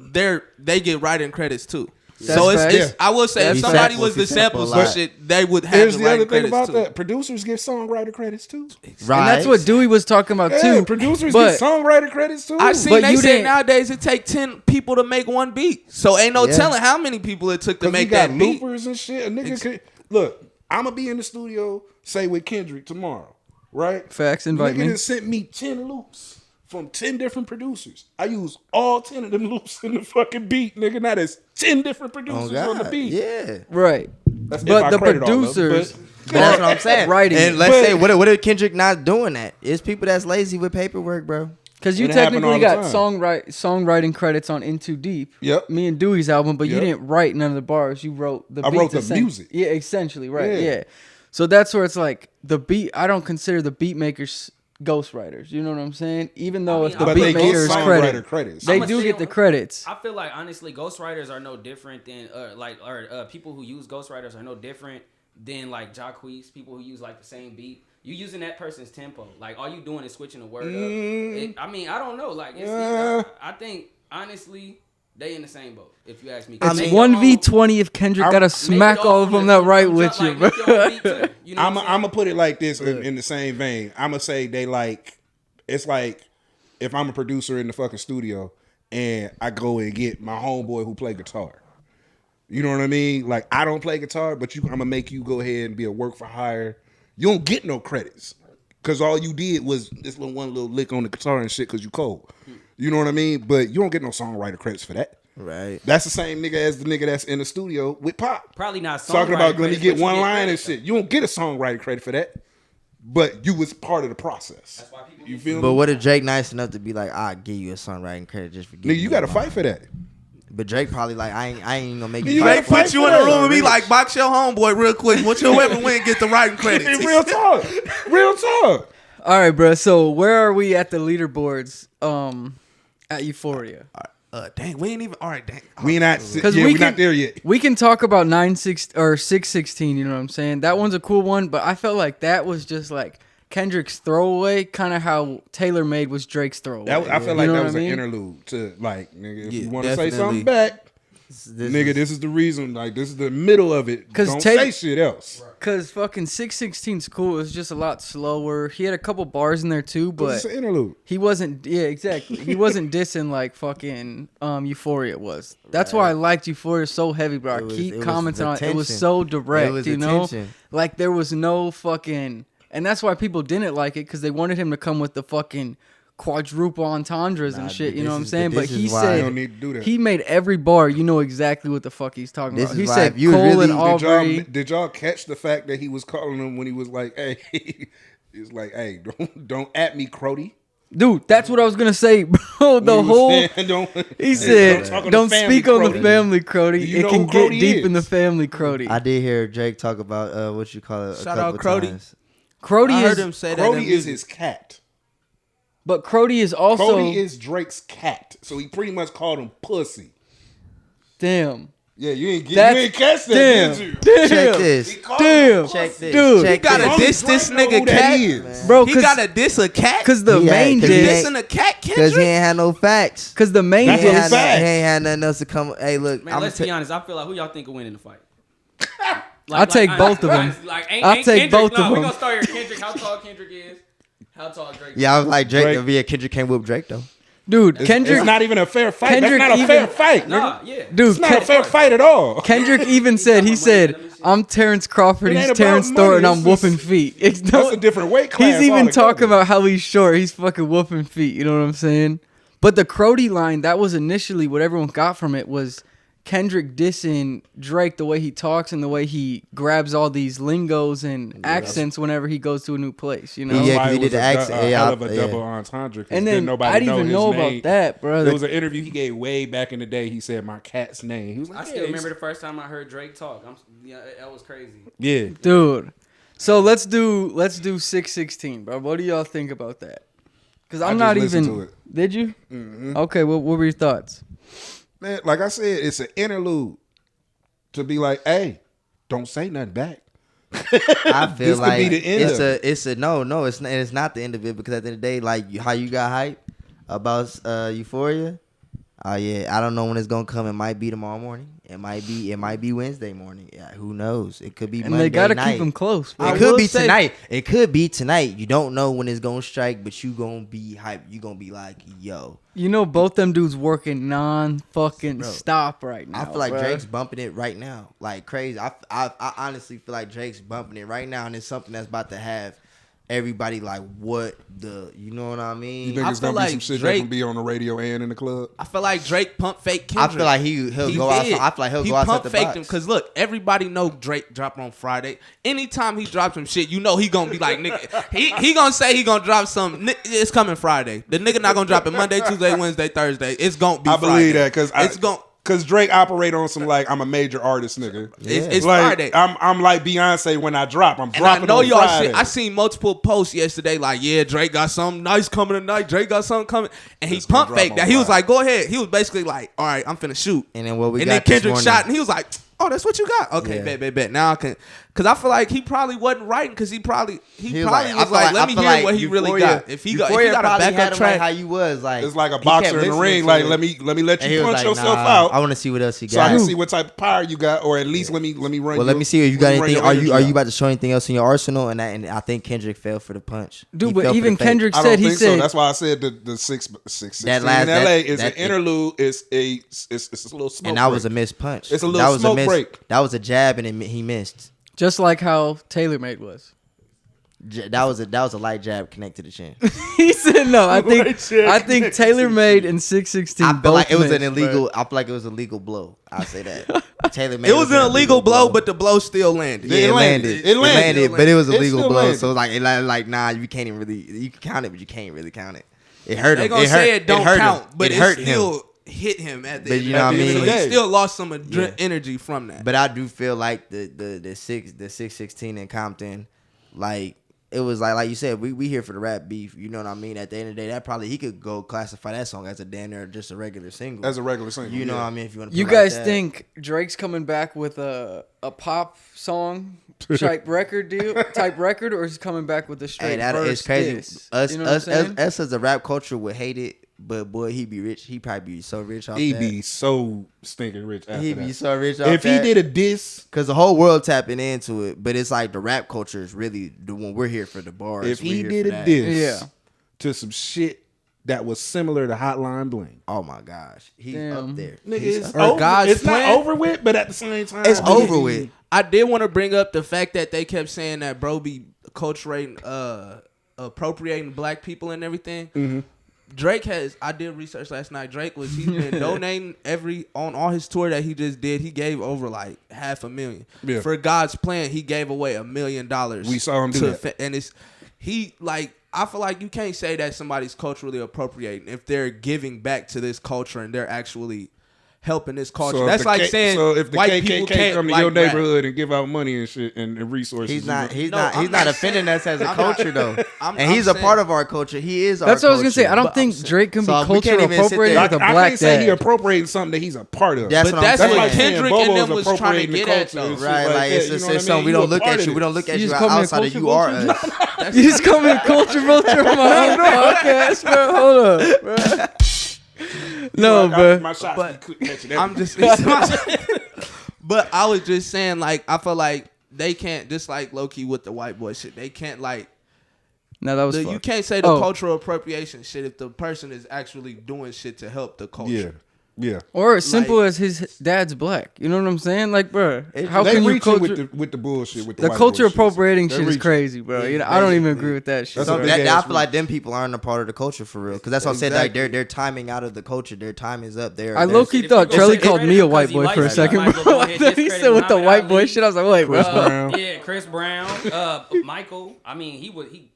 they get writing credits too. So facts. it's I will say That's if somebody facts. was to He sample sample a some lot. shit, they would have Here's the the other writing thing credits about too. that. Producers get songwriter credits too. Right. And that's what Dewey was talking about Yeah, too. producers but get songwriter credits too. I seen But they you say didn't- nowadays it take 10 people to make one beat. So ain't no Yeah. telling how many people it took to Because make got that beat. loopers and shit. A nigga could look. I'm gonna be in the studio, say with Kendrick tomorrow, right? Facts, invite Nigga me. done sent me 10 loops from 10 different producers. I use all 10 of them loops in the fucking beat, nigga. Now there's 10 different producers on the beat. Yeah. right. That's if I But the credit all of them, producers, But that's what I'm saying. Writing And it. let's But- say, what if Kendrick not doing that? It's people that's lazy with paperwork, bro. because you It happen technically all the got time. songwriting credits on In Too Deep. Yep. Me and Dewey's album, but you Yep. didn't write none of the bars. You wrote the. I wrote beats the essen- music. Yeah, essentially, right? Yeah. Yeah. So that's where it's like the beat. I don't consider the beat makers ghostwriters. You know what I'm saying? Even though if the But beat they get maker is songwriter credit, credits. they I'ma do say get on- the credits. I feel like honestly, ghostwriters are no different than people who use ghostwriters are no different than like Jacquees, people who use like the same beat. You using that person's tempo. Like all you doing is switching a word up. I mean, I don't know. Like I think honestly, they in the same boat. If you ask me, It's Make 1v20 if Kendrick gotta make smack it all of them that right from with jump, you, like, make your bro. own beat too. You know I'm what I'm gonna put it like this in the same vein. I'm gonna say they like it's like if I'm a producer in the fucking studio and I go and get my homeboy who play guitar. You know what I mean? Like I don't play guitar, but I'm gonna make you go ahead and be a work for hire. You don't get no credits because all you did was this one little lick on the guitar and shit because you cold. You know what I mean? But you don't get no songwriter credits for that. Right. That's the same nigga as the nigga that's in the studio with Pop. Probably not Talking about let me songwriting get credits, one but you line and credits, shit. You don't get a songwriting credit for that, but you was part of the process. That's why people You feel But me? what if Drake nice enough to be like, I'll give you a songwriting credit just for giving Nigga, you me got to a fight line. for that. But Drake probably like, I ain't even gonna make You you gotta They fight. put you in the room and be like, box your homeboy real quick. What's your weapon win? Get the writing credits. Real talk. Real talk. All right, bro. So where are we at the leaderboards? At Euphoria. Dang, we ain't even. All right, dang. We not, Because yeah, we not there yet. We can talk about 616. You know what I'm saying? That one's a cool one, but I felt like that was just like Kendrick's throwaway, kind of how Taylor Made was Drake's throwaway. I feel You like know that what was I an mean? interlude to like, nigga, if Yeah, you want to say definitely. something back, This is the reason. Like, this is the middle of it. Don't say shit else. Cause fucking 616's cool. It was just a lot slower. He had a couple bars in there too, but it's an interlude. He wasn't. Yeah, exactly. He wasn't dissing like fucking Euphoria was. That's why I liked Euphoria so heavy, bro. I keep commenting on it. It was so direct, you know. Like there was no fucking, and that's why people didn't like it because they wanted him to come with the fucking quadruple entendres and shit, you know what I'm saying? But he said don't need to do that. He made every bar, you know exactly what the fuck he's talking about. He said you Cole really, and Aubrey. did y'all catch the fact that he was calling him when he was like, hey, he's like, hey, don't at me, Crody. Dude, that's what I was gonna say, bro. The whole he said, "Don't speak on the family, Crody. It can get deep in the family, Crody." I did hear Drake talk about what you call it. Shout out Crody. Crody I heard him say that. Crody is his cat. But Crody is also Crody is Drake's cat, so he pretty much called him pussy. Damn. Yeah, you ain't catch that, did you? Damn. Check this. Damn. Check this. Dude, check he gotta diss this nigga cat, bro. He gotta diss a cat, cause the main diss dissing a cat, because he ain't had no facts. Cause the main diss, diss, he ain't had nothing else to come. Hey, look, man. Let's be honest. I feel like who y'all think will win in the fight? I'll take both of them. I'll take both of them. We gonna start here. Kendrick, how tall Kendrick is? How tall Drake? Yeah, I was like Drake. Yeah, Kendrick can't whoop Drake though. Dude, Kendrick. It's not even a fair fight. Kendrick That's not a fair fight. Nah, yeah. Dude, it's not a fair fight at all. Kendrick even said, he said, "I'm Terrence Crawford. He's Terrence Thornton. I'm whooping feet." That's a different weight class. He's even talking about how he's short. He's fucking whooping feet. You know what I'm saying? But the Crody line, that was initially what everyone got from it was Kendrick dissing Drake, the way he talks and the way he grabs all these lingos and accents whenever he goes to a new place, you know? Yeah, because he did the accent. Hell of a double entendre. And then I didn't even know about that, bro. There was an interview he gave way back in the day. He said my cat's name. He was like, I still remember the first time I heard Drake talk. That was crazy. Yeah, dude. So let's do 616, bro. What do y'all think about that? Because I'm not even. Did you? Mm-hmm. Okay. What were your thoughts? Man, like I said, it's an interlude to be like, hey, don't say nothing back. I feel like could be the end it's not the end of it because at the end of the day, like how you got hype about Euphoria. Oh yeah, I don't know when it's gonna come. It might be tomorrow morning. It might be Wednesday morning. Yeah, who knows? It could be and Monday they gotta night. keep them close. It could be tonight. It could be tonight. You don't know when it's gonna strike, but you gonna be hyped. You gonna be like, yo. You know, both them dudes working non-fucking stop right now. I feel like Drake's bumping it right now, like crazy. I honestly feel like Drake's bumping it right now, and it's something that's about to have everybody like, what the, you know what I mean? You think it's gonna be some shit that can be on the radio and in the club? I feel like Drake pump fake Kendrick. I feel like he'll go outside. I feel like he'll go outside the box. He pump faked him because look, everybody know Drake drop on Friday. Anytime he drops some shit, you know he gonna be like, nigga, he gonna say he gonna drop some. It's coming Friday. The nigga not gonna drop it Monday, Tuesday, Wednesday, Thursday. It's gonna be. I Friday. believe that because it's gonna. Cause Drake operate on some like I'm a major artist nigga. It's like, Friday. I'm like Beyonce when I drop. I'm dropping. And I know on y'all. Friday. I seen multiple posts yesterday. Like, yeah, Drake got something nice coming tonight. Drake got something coming, and he pump faked that. He was like, "Go ahead." He was basically like, "All right, I'm finna shoot." And then what we and got then Kendrick this shot, and he was like, "Oh, that's what you got." Okay, bet. Now I can, because I feel like he probably wasn't writing, because he probably was like, "Let me hear what he really got." If he got a backup track, how you was like, it's like a boxer in the ring. Like, let me let you punch yourself out. I want to see what else he got, so I can see what type of power you got, or at least let me run. Well, let me see if you got anything. Are you about to show anything else in your arsenal? And I think Kendrick fell for the punch, dude. But even Kendrick said he said that's why I said the 616 in LA is an interlude. It's a little smoke. And that was a missed punch. It's a little smoke break. That was a jab, and he missed. Just like how TaylorMade was. That was a light jab connect to the chin. He said no. I think TaylorMade and 616. I feel like it was an illegal. I feel like it was a legal blow. I'll say that. TaylorMade. It was an illegal blow, but the blow still landed. Yeah, it landed, but it was a legal blow. So like nah, you can't even really. You can count it, but you can't really count it. It hurt him. They gonna say it don't count, but it still hit him at the end. You know what I mean? So he still lost some energy from that. But I do feel like the 616 in Compton, like it was like you said, we here for the rap beef. You know what I mean? At the end of the day, that probably he could go classify that song as a damn near just a regular single. As a regular single. You know what I mean? If you want to. You guys think Drake's coming back with a pop song type record, or is he coming back with a straight verse? It's crazy. Diss? Us you know as a rap culture would hate it. but boy, he be rich. He probably be so rich off He that. be so stinking rich after He that. be so rich off if that. he did a diss, because the whole world tapping into it, but it's like the rap culture is really the one we're here for the bars. if he We're did here a for that. diss to some shit that was similar to Hotline Bling, oh my gosh, he's Damn. up there. nigga, He's it's, up- Or over, God's it's not plan. over with, but at the same time, It's over with. I did want to bring up the fact that they kept saying that bro be culturating, appropriating black people and everything. Mm-hmm. Drake has. I did research last night. He's been donating on all his tour that he just did. He gave over like $500,000 Yeah. for God's plan. He gave away $1 million. We saw him do that. And I feel like you can't say that somebody's culturally appropriating if they're giving back to this culture and they're actually helping this culture. So if That's the like K- saying so if the white people KKK can't come to like your rap. neighborhood and give out money and shit and resources, He's not. He's No, not. I'm He's not not offending us as a I'm culture not- though. I'm He's a saying- part of our culture. He is. That's our what I was gonna say. culture. I don't But think I'm Drake can be So we can't cultural even sit appropriated there- with a I black can't say he dad. appropriating something that he's a part of. That's But what that's I'm what saying. Kendrick Bobo's and them was trying to appropriating the get at, culture though. and shit Right, like like that, it's you know just what I something mean? we You don't a look part at of you. We don't this. look at You you just call me a outside of culture you are vulture? us. You just call me a culture vulture on my own podcast, bro. Hold up, bro. No, bro. My shots But be catching I'm everything. just, but I was just saying, like, I feel like they can't, just like low key with the white boy shit. They can't like, No, that was you fucked. can't say the Oh. cultural appropriation shit if the person is actually doing shit to help the culture. Yeah. Or as simple Like- as his dad's black. You know what I'm saying? Like, bro, how They can you reaching culture? with the bullshit with the The white culture boy shit. appropriating They're shit is reaching. crazy, bro. Yeah, You know, I don't even basically. agree with that shit. That's So a bro. big I ass feel like them people aren't a part of the culture for real. Because that's what I'm saying. Like they're timing out of the culture. Their time is up. I low key thought Trelly called me a white boy for a second, bro. He said with the white boy shit. I was like, wait, bro. Chris Brown. Yeah, Chris Brown, Michael. I mean, he.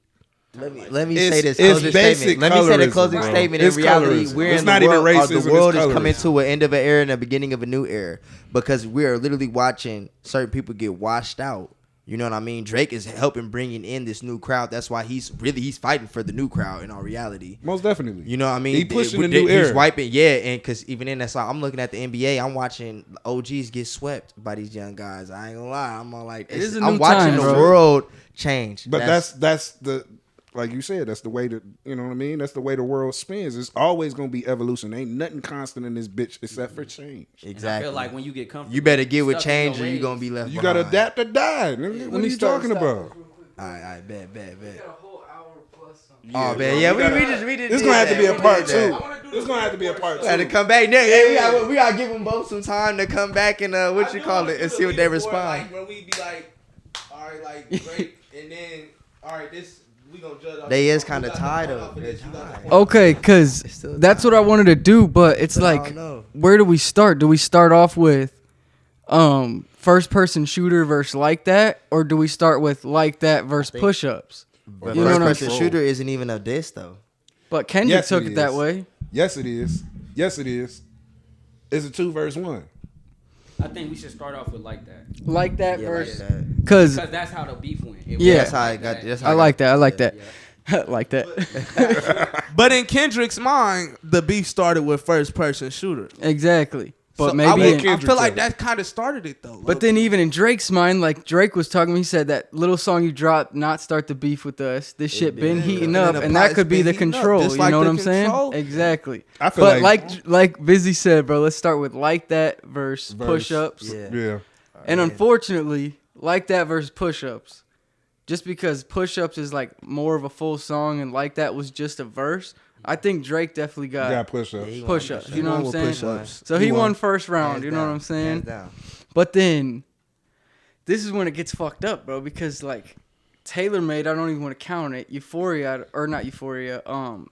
Let me It's- say this it's closing basic statement. Let me say the colorism, closing bro. statement. It's In reality, colorism. we're It's in not the even world. racism, The it's world is colorism. coming to an end of an era and the beginning of a new era because we are literally watching certain people get washed out. You know what I mean? Drake is helping bringing in this new crowd. That's why he's fighting for the new crowd in our reality. Most definitely. You know what I mean? He pushing the new era. He's wiping, yeah, and because even then, that's why I'm looking at the NBA. I'm watching OGs get swept by these young guys. I ain't gonna lie. I'm all like, It is a I'm new watching time, the bro. world change. But that's the, like you said, that's the way that, you know what I mean? That's the way the world spins. It's always going to be evolution. Ain't nothing constant in this bitch except for change. exactly. I feel like when you get comfortable, You better get with stuck in change your or you ways. gonna be left You behind. got to adapt or die. Nigga. What are you talking about? All right, bet. Yeah, Oh man, yeah, we just This did going to have to that. be a We part did two. that. This going to have to be a part We had to two. come back next. Hey, we gotta give them both some time to come back and what you call it and see what they respond. Like, when we be like, all right, like Drake, and then all right, this we gonna judge. off They this. is kind of You got the tied point up. off of this, you got the point. Okay, because It's still that's what I wanted to do, but it's But I like, don't know. where do we start? Do we start off with first person shooter versus like that, or do we start with like that versus push ups? But You know first what I'm person saying? shooter isn't even a diss though. But Kendrick Yes, took it it that is. way. Yes, it is. Yes, it is. It's a 2 versus 1. I think we should start off with like that Like that Yeah, like versus, that. because because that's how the beef went. It Yeah. was That's how I got. That's how I like that. I like yeah. that. Like that. But in Kendrick's mind, the beef started with first person shooter. Exactly. But So maybe I in- feel like that kind of started it though. But then even in Drake's mind, like Drake was talking, he said that little song you dropped, not start the beef with us. This shit been heating up, and that could be the control. You know what I'm saying? Exactly. I feel But like like Busy said, bro, let's start with like that versus push-ups. Yeah. yeah. And unfortunately, like that versus push-ups. Just because push-ups is like more of a full song and like that was just a verse, I think Drake definitely You got got push-ups. He won. push-ups. He You know won what I'm with saying? push-ups. So he He won won. first round. Hands You know what down, I'm saying? hands down. But then, this is when it gets fucked up, bro. Because like, Taylor Made, I don't even want to count it. Euphoria, or not Euphoria.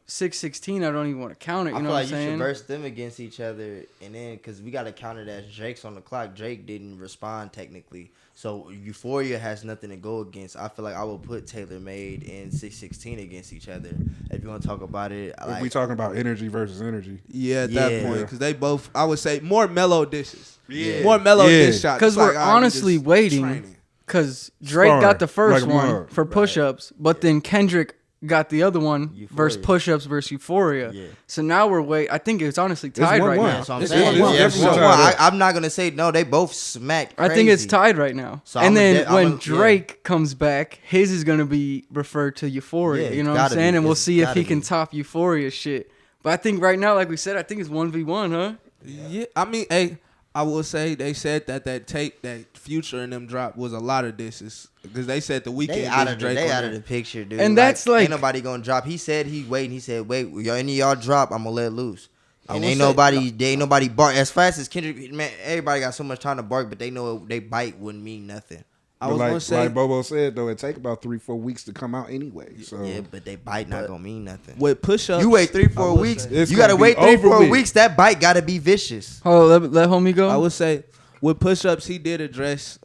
616, I don't even want to count it. You I know feel what like I'm you should saying? verse them against each other, and then because we got to count it as Drake's on the clock. Drake didn't respond technically, so Euphoria has nothing to go against. I feel like I will put Taylor Made and 616 against each other. If you want to talk about it, If we talking about energy versus energy. yeah, at that Yeah. point, because they both, I would say, more mellow dishes. Yeah. More mellow Yeah. dish shots. Because It's we're like, all right, we honestly just waiting. training. Because Drake Sparring, got the first like a one mug. for push-ups, but then Kendrick got the other one versus Euphoria. push-ups versus Euphoria. Yeah. So now we're I think it's honestly tied right 1-1. now. That's what I'm It's saying. definitely Yeah, tied so up. I'm not gonna say no. They both smack. I think it's tied right now. So and I'm then when yeah. Drake comes back, his is gonna be referred to Euphoria. Yeah, you know it's what I'm gotta saying? be. And we'll It's see if gotta he can be. top Euphoria shit. But I think right now, like we said, I think it's 1v1, huh? Yeah, I mean, hey, I will say they said that tape that Future and them dropped was a lot of disses because they said the weekend They out of the picture, dude. And that's like ain't nobody gonna drop. He said he waiting. He said, wait, any of y'all drop, I'm gonna let loose. And ain't nobody bark as fast as Kendrick. Man, everybody got so much time to bark, but they know they bite wouldn't mean nothing. I was gonna say, like Bobo said though, it take about 3-4 weeks to come out anyway. So yeah, but they bite not gonna mean nothing. With push-ups, you wait 3-4 weeks. You gotta wait over 3-4 weeks. That bite gotta be vicious. Oh, let homie go. I would say with push-ups, he did address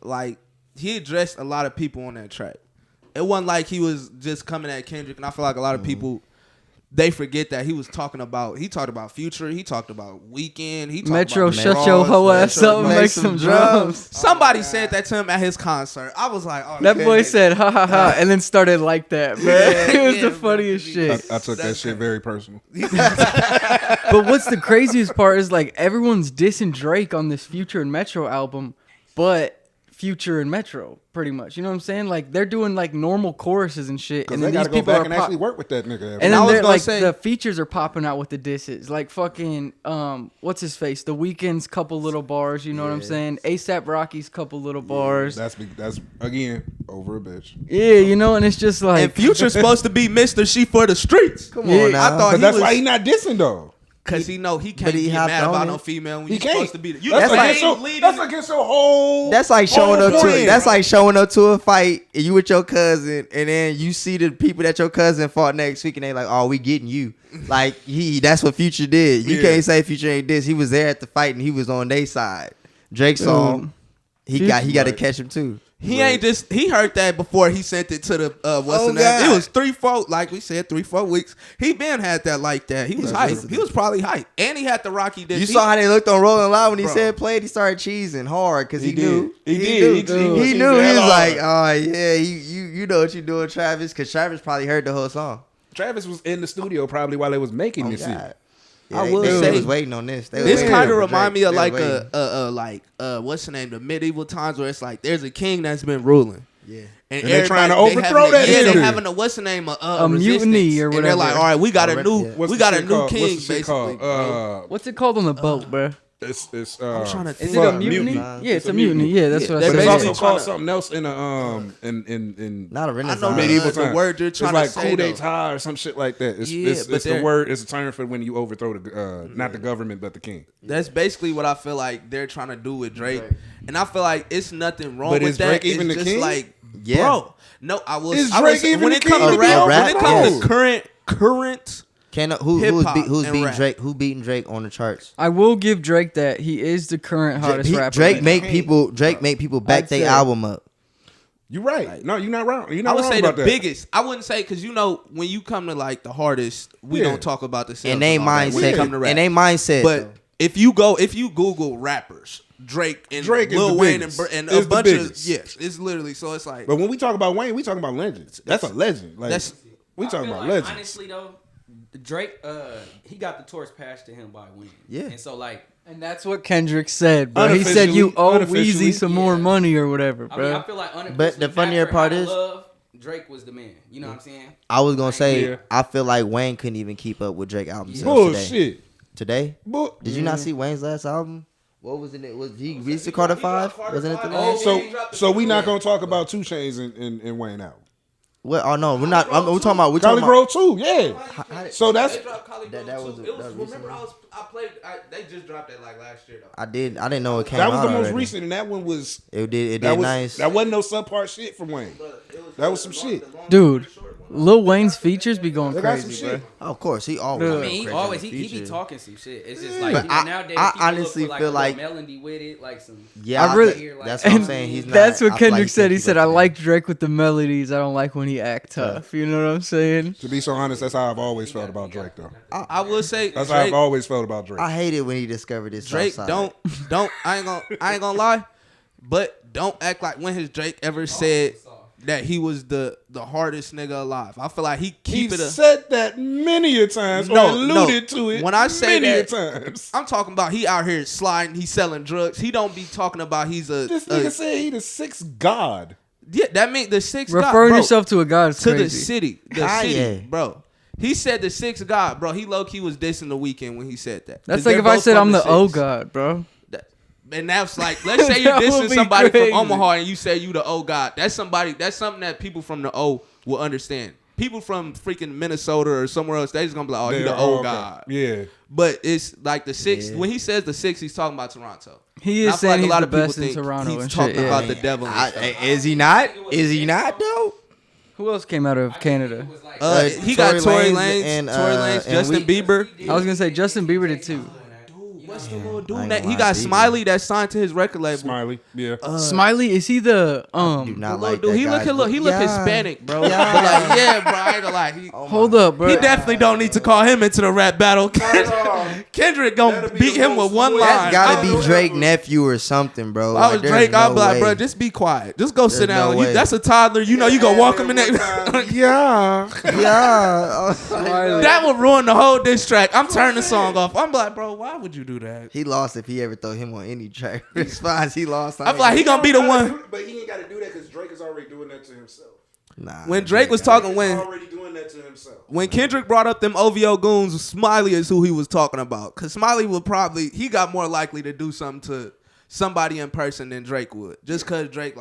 he addressed a lot of people on that track. It wasn't like he was just coming at Kendrick, and I feel like a lot of people they forget that he talked about Future, he talked about Weekend, he talked Metro, about shut your hoe ass up and make some drums. Somebody said that to him at his concert. I was like, oh, That boy said ha ha ha and then started like that, man. It was the funniest shit. I took that shit very personal. But what's the craziest part is like everyone's dissing Drake on this Future and Metro album, but Future and Metro, pretty much. You know what I'm saying? Like they're doing like normal choruses and shit, and then they these gotta go people back are and actually work with that nigga. and I then was they're gonna like say- the features are popping out with the disses, like fucking what's his face? The Weeknd's couple little bars. You know what I'm saying? ASAP Rocky's couple little bars. That's again over a bitch. Yeah, you know, and it's just like and Future's supposed to be Mr. She for the streets. Come on now. I thought But that's why he not dissing though. Because he know he can't he get hopped mad on about it. no female when He you're can't. supposed to be. That's against your whole. That's like showing whole up to. plan, That's bro. like showing up to a fight and you with your cousin, and then you see the people that your cousin fought next week, and they like, oh, we getting you. Like that's what Future did. You can't say Future ain't this. He was there at the fight and he was on their side. Drake saw him. He got to catch him too. He ain't just he heard that before he sent it to the what's the name? God. It was 3-4, like we said, 3-4 weeks. He been had that like that. He was hyped. He was probably hyped, and he had the Rocky. You saw how they looked on Rolling Loud when he said played. He started cheesing hard because he knew. He did. He knew. He was like, oh yeah, you know what you doing, Travis? Because Travis probably heard the whole song. Travis was in the studio probably while they was making this shit. Yeah, I will they say was waiting on this. This kind of remind me of They like waiting. what's the name? The medieval times where it's like there's a king that's been ruling. Yeah. And they're trying to everybody- overthrow that Yeah, nigga. they having a what's the name? A mutiny or resistance. And they're like, whatever. all right, we got a new, Yeah. What's we the got a shit new called? king. What's the shit Basically, called? what's it called on the boat, bro? It's I'm trying to Is think. it a fuck, mutiny? Nah. Yeah, it's a mutiny. Yeah, that's Yeah, what they I But it's said. basically also called tryna- something else in Not a I Renaissance. know medieval the times. word you're It's trying like to say. coup though. d'état or some shit like that. It's, Yeah, it's but the they're- word. It's a term for when you overthrow the not the government but the king. That's basically what I feel like they're trying to do with Drake, and I feel like it's nothing wrong But with is that. Drake even it's the just king? like, Yeah. bro, no, I was. Is I Drake was even when the it comes king to to be rap, on when rap? it comes to No. current. Who's Hip-hop and beating rap. Drake? Who beating Drake on the charts? I will give Drake that he is the current hottest rapper. Drake right make now. people back I'd their say. album up. You're right. No, you're not wrong. You're I not would wrong say the about that. biggest. I wouldn't say because you know when you come to like the hardest, we Yeah. don't talk about the sales And they and all that when it come to mindset. rap. And they mindset. But if you Google rappers, Drake Is Lil the Wayne biggest. and Is a the bunch of biggest. it's literally so it's like But when we talk about Wayne, we talking about legends. That's a legend. Like that's- we I talking feel about like, legends. honestly though, Drake, he got the torch passed to him by Wayne. Yeah. And so like, And that's what Kendrick said, bro. He said you owe Unofficially. Weezy some more Yeah. money or whatever, I mean, I bro. feel like But the unofficially, funnier after part High is- Love, Drake was the man. You know what I'm saying? I was gonna say Yeah. I feel like Wayne couldn't even keep up with Drake album sales today. Bullshit. Today? Bull- Did you not see Wayne's last album? What was it? Was he released the Carter 5? Wasn't it the last? So we not gonna talk about 2 Chainz and Wayne out. What? Oh no, we're not. We're talking about. We're Collie talking about. Grove too. Yeah. So that's That was remember I played they just dropped that like last year though. I didn't know it came that was out the most already. recent, and that one was It did that was nice. that wasn't no subpart shit from Wayne. That was some shit. Dude, Lil Wayne's features be going They got some crazy, bro. shit. Oh, of course, he always. Dude. go I mean, he crazy always on he be feature. talking some shit. It's just Yeah. like But you know, I nowadays people honestly look for, feel a like- little melody with it, like some. Yeah, I really- that's what I'm And saying. He's not. That's what I feel like Kendrick said. He keep said, up "I to like Drake with the melodies. I don't like when he act tough." You know what I'm saying? To be so honest, that's how I've always felt about Drake, though. I will say That's how I've Drake, always felt about Drake. I hate it when he discovered this. Drake Southside. don't I ain't gonna lie, but don't act like when has Drake ever said that he was the hardest nigga alive. I feel like he keep He it a said that many a times, or No, alluded to it. When I say many that- a times. I'm talking about he out here sliding, he's selling drugs. He don't be talking about he's a This nigga said he the 6th god. yeah, that mean the sixth Referring god, bro, yourself to a god is to crazy. the city, Kanye. bro. He said the 6 God, bro. He low key was dissing the Weeknd when he said that. That's like if I said I'm the O God, bro. And that's like, let's say you're dissing somebody from Omaha and you say you the O God. That's something that people from the O will understand. People from freaking Minnesota or somewhere else, they just gonna be like, oh, you the O God. Yeah. But it's like the 6. When he says the 6, he's talking about Toronto. He is saying he's the best in Toronto. He's talking about the devil. Is he not? Is he not though? Who else came out of Canada? He got Tory Lanez, Justin Bieber. I was gonna say Justin Bieber did too. What's the little dude that he got Smiley that signed to his record label? Smiley, yeah. Smiley, is he the Do not like dude. that He look Hispanic, bro. But like, yeah, bro. I ain't gonna lie. Hold up, bro. He definitely don't need to call him into the rap battle. Kendrick gonna beat him with one line. That's gotta be Drake nephew or something, bro. I was Drake. I'd be like, bro, just be quiet. Just go sit down. That's a toddler. You know, you gonna walk him in there. Yeah. That would ruin the whole diss track. I'm turning the song off. I'm like, bro, why would you do that? He lost if he ever throw him on any track. It's fine. He lost. I'm like, he gonna be the one. But he ain't got to do that because Drake is already doing that to himself. Nah. When Drake was talking, He's already doing that to himself. When Kendrick brought up them OVO goons, Smiley is who he was talking about. Cause Smiley would he got more likely to do something to somebody in person than Drake would. Just cause Drake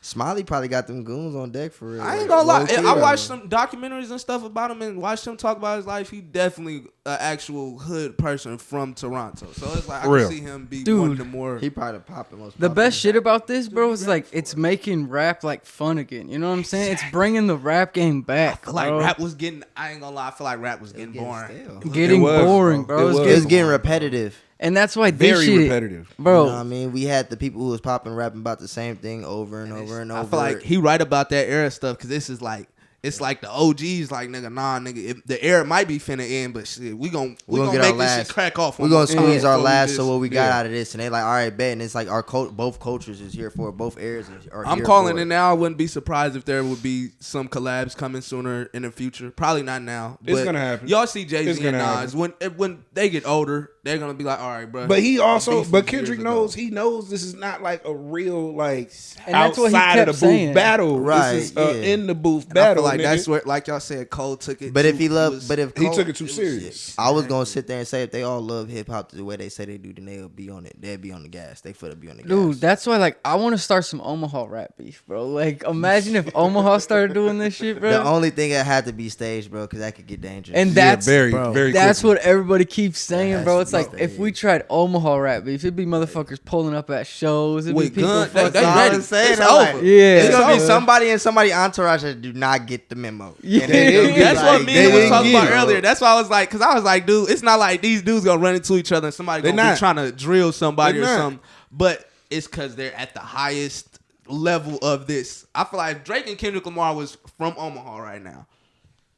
Smiley probably got them goons on deck for real. I ain't gonna lie. I watched some documentaries and stuff about him and watched him talk about his life. He definitely an actual hood person from Toronto. So it's like I can see him be one of the more. He probably popping most. The best shit about this, bro, is like it's making rap like fun again. You know what I'm saying? It's bringing the rap game back. I feel like rap was getting. I ain't gonna lie. I feel like rap was getting boring. Getting boring, bro. It was getting repetitive. And that's why this very shit, repetitive, bro. You know what I mean, we had the people who was popping, rapping about the same thing over and over and over. I feel like he right about that era stuff because this is like. It's like the OGs, like nigga, the era might be finna end, but shit, we gonna make this shit crack off. We gonna squeeze our last, so what we got out of this, and they like, all right, bet, and it's like our both cultures is here for it, both eras are I'm here calling for it now. I wouldn't be surprised if there would be some collabs coming sooner in the future. Probably not now. It's gonna happen. Y'all see Jay-Z and Nas when they get older, they're gonna be like, all right, bro. But he also, but Kendrick knows this is not like a real like and that's what he outside kept of the booth saying. battle. Right, This is in the booth And battle. I feel like nigga. that's where, like y'all said, Cole took it. But if he took it too serious. I was gonna sit there and say if they all love hip hop the way they say they do, then they'll be on it. They'll be on the gas. They foot be on the gas. Dude, that's why like I want to start some Omaha rap beef, bro. Like imagine if Omaha started doing this shit, bro. The only thing that had to be staged, bro, because that could get dangerous. And that's very that's quickly. what everybody keeps saying, bro. It's like staged. if we tried Omaha rap beef, it'd be motherfuckers pulling up at shows. It'd be With people guns, fucking. they ready. I'm saying, It's I'm like, over. Yeah, it's gonna be over. somebody and somebody entourage that do not get the memo. Yeah. That's what me and was talking about it. earlier. That's why I was like, because I was like, dude, it's not like these dudes gonna run into each other and somebody gonna be trying to drill somebody or something. But it's because they're at the highest level of this. I feel like if Drake and Kendrick Lamar was from Omaha right now,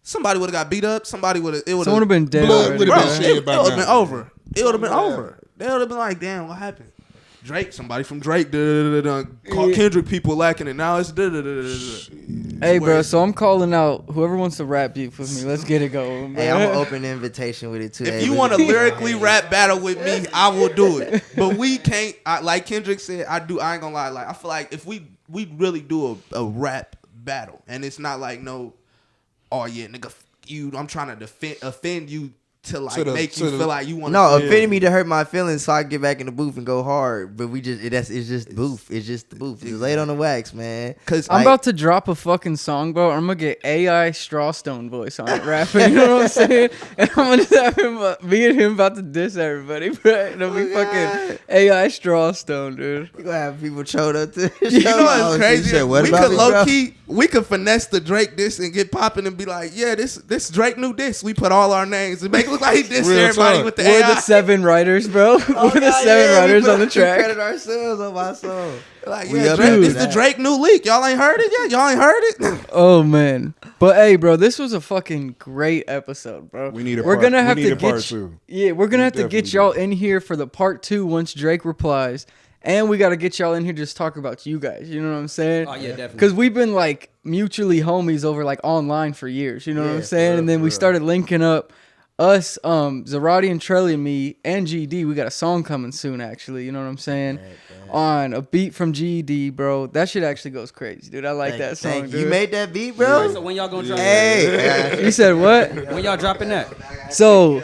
somebody would have got beat up. Somebody would have. Someone would have been dead. Blood already, would've bro. been shed It by would have been now. over. It would have been over. They would have been like, damn, what happened? Drake, somebody from Drake, called Kendrick people lacking it. Now it's Hey, bro, so I'm calling out whoever wants to rap beef with me. Let's get it going. Hey, I'm an open invitation with it too. If you want to lyrically rap battle with me, I will do it. But we can't. Like Kendrick said, I ain't gonna lie. Like I feel like if we really do a rap battle, and it's not like oh yeah, nigga, I'm trying to offend you. To make you feel like you want to. No, offending me to hurt my feelings so I can get back in the booth and go hard. But it's just booth. It's just the booth. Just lay it on the wax, man. Cause I'm about to drop a fucking song, bro. I'm gonna get AI Strawstone voice on it rapping. You know what I'm saying? And I'm gonna just have me and him about to diss everybody, bro. It'll be fucking AI Strawstone, dude. You gonna have people showed up to you know what's crazy? Shit, what we about could me, low bro? key, we could finesse the Drake diss and get popping and be like, yeah, this Drake knew this. We put all our names and make it look like he dissed Real everybody talk. with the We're AI. the 7 writers, bro. We're the 7 writers on the track. We credit ourselves on my song. Like, We yeah, up Drake, to it's the that. Drake new leak. Y'all ain't heard it yet? Y'all ain't heard it? Oh man, but hey, bro, this was a fucking great episode, bro. We need a We're part- gonna we have need to a part get two. yeah, we're gonna have to definitely get do. y'all in here for the part 2 once Drake replies, and we gotta get y'all in here to just talk about you guys. You know what I'm saying? Oh yeah, definitely. Because we've been like mutually homies over like online for years. You know what I'm saying? And then we started linking up. Us, Zarati and Trelly and me and GD, we got a song coming soon. Actually, you know what I'm saying? on a beat from GED, bro. That shit actually goes crazy, dude. I like that song, dude. You made that beat, bro? So when y'all gonna drop You said what? When y'all dropping that? So,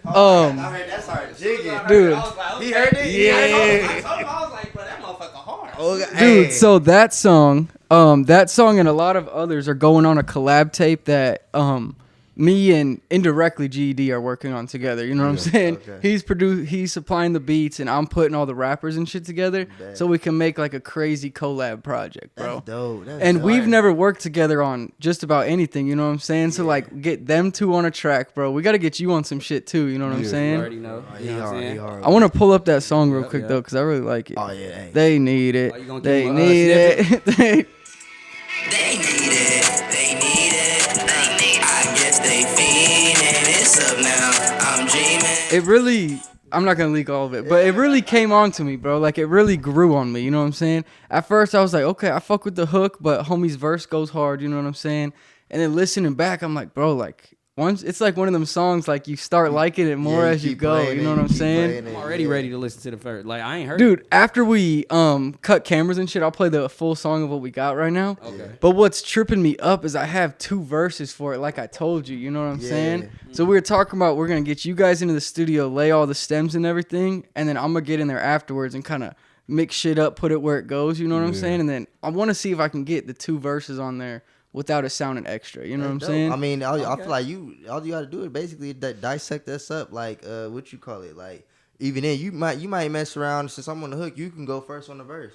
I heard that started jigging. dude. He heard it? Yeah. I was like, bro, that motherfucker hard. Dude, so that song and a lot of others are going on a collab tape that me and indirectly GED are working on together. You know what I'm saying? Okay. He's supplying the beats, and I'm putting all the rappers and shit together, so we can make like a crazy collab project, bro. That's dope. And we've never worked together on just about anything. You know what I'm saying? So like, get them two on a track, bro. We got to get you on some shit too. You know what I'm saying? You already know. You know what I'm saying? I want to pull up that song real quick though, because I really like it. Oh yeah. Hey. They need it. They need it. They need it. They need it. I guess they fiending. It's up now. I'm dreaming. It really, I'm not gonna leak all of it, but it really came on to me, bro. Like it really grew on me. You know what I'm saying? At first, I was like, okay, I fuck with the hook, but homie's verse goes hard. You know what I'm saying? And then listening back, I'm like, bro, like. Once it's like one of them songs, like you start liking it more as you go. You know what I'm saying? I'm already ready to listen to the first. Like I ain't heard. Dude, after we cut cameras and shit, I'll play the full song of what we got right now. Okay. But what's tripping me up is I have 2 verses for it, like I told you. You know what I'm saying? So we were talking about we're gonna get you guys into the studio, lay all the stems and everything, and then I'm gonna get in there afterwards and kind of mix shit up, put it where it goes. You know what I'm saying? And then I want to see if I can get the 2 verses on there without it sounding extra, you know what I'm saying? I mean, I feel like all you got to do is basically dissect this up, like what you call it, like even then you might mess around since I'm on the hook, you can go first on the verse.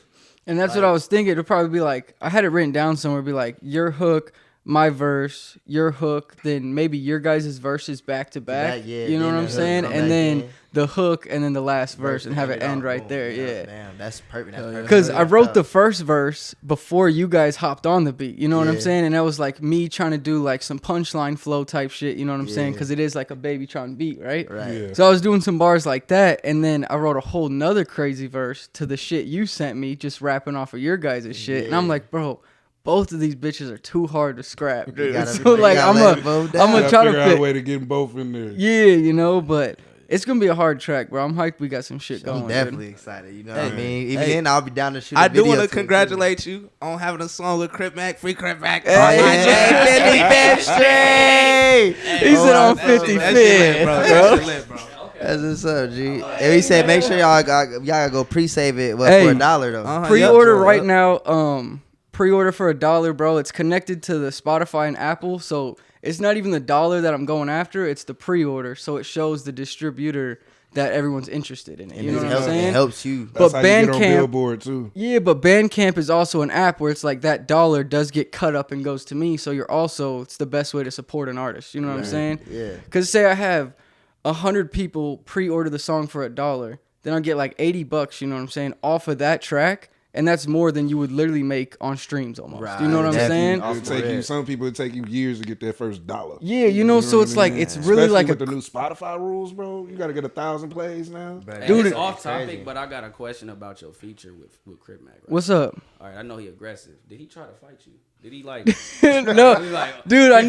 And that's what I was thinking. It'll probably be like I had it written down somewhere. It'd be like your hook, my verse, your hook, then maybe your guys' verses back to back. You know what I'm saying? And then the hook and then the last verse and have it end right there. Yeah. Damn, that's perfect. Because I wrote the first verse before you guys hopped on the beat. You know what I'm saying? And that was like me trying to do like some punchline flow type shit. You know what I'm saying? Because it is like a Babytron beat, right? Right. Yeah. So I was doing some bars like that. And then I wrote a whole nother crazy verse to the shit you sent me, just rapping off of your guys' shit. And I'm like, bro, both of these bitches are too hard to scrap, dude. So like, I'm gonna try to figure out a way to get them both in there. Yeah, you know, but it's gonna be a hard track, bro. I'm hyped. We got some shit going. I'm definitely excited. You know what I mean? Even then, I'll be down to shoot. I do want to congratulate you on having a song with Crip Mac, free Crip Mac. Hey, 55th straight. He said on 55th, bro. That's what's up, G. And he said, make sure y'all gotta go pre-save it for $1 though. Pre-order right now. Pre-order for $1, bro. It's connected to the Spotify and Apple, so it's not even the $1 that I'm going after. It's the pre-order, so it shows the distributor that everyone's interested in it. You know what I'm saying? It helps you. That's how you get on Billboard too. Yeah, but Bandcamp is also an app where it's like that $1 does get cut up and goes to me, so it's the best way to support an artist. You know what I'm saying? Yeah. Because say I have 100 people pre-order the song for $1, then I'll get like $80. You know what I'm saying? Off of that track. And that's more than you would literally make on streams almost. Right, you know what I'm saying? Some people it take you years to get their first $1. Yeah, you know so it's like it's really especially like with the new Spotify rules, bro. You got to get 1,000 plays now. Dude, it's off topic, but I got a question about your feature with Crip Mac. Right? What's up? All right, I know he aggressive. Did he try to fight you? Did he like? No, dude, I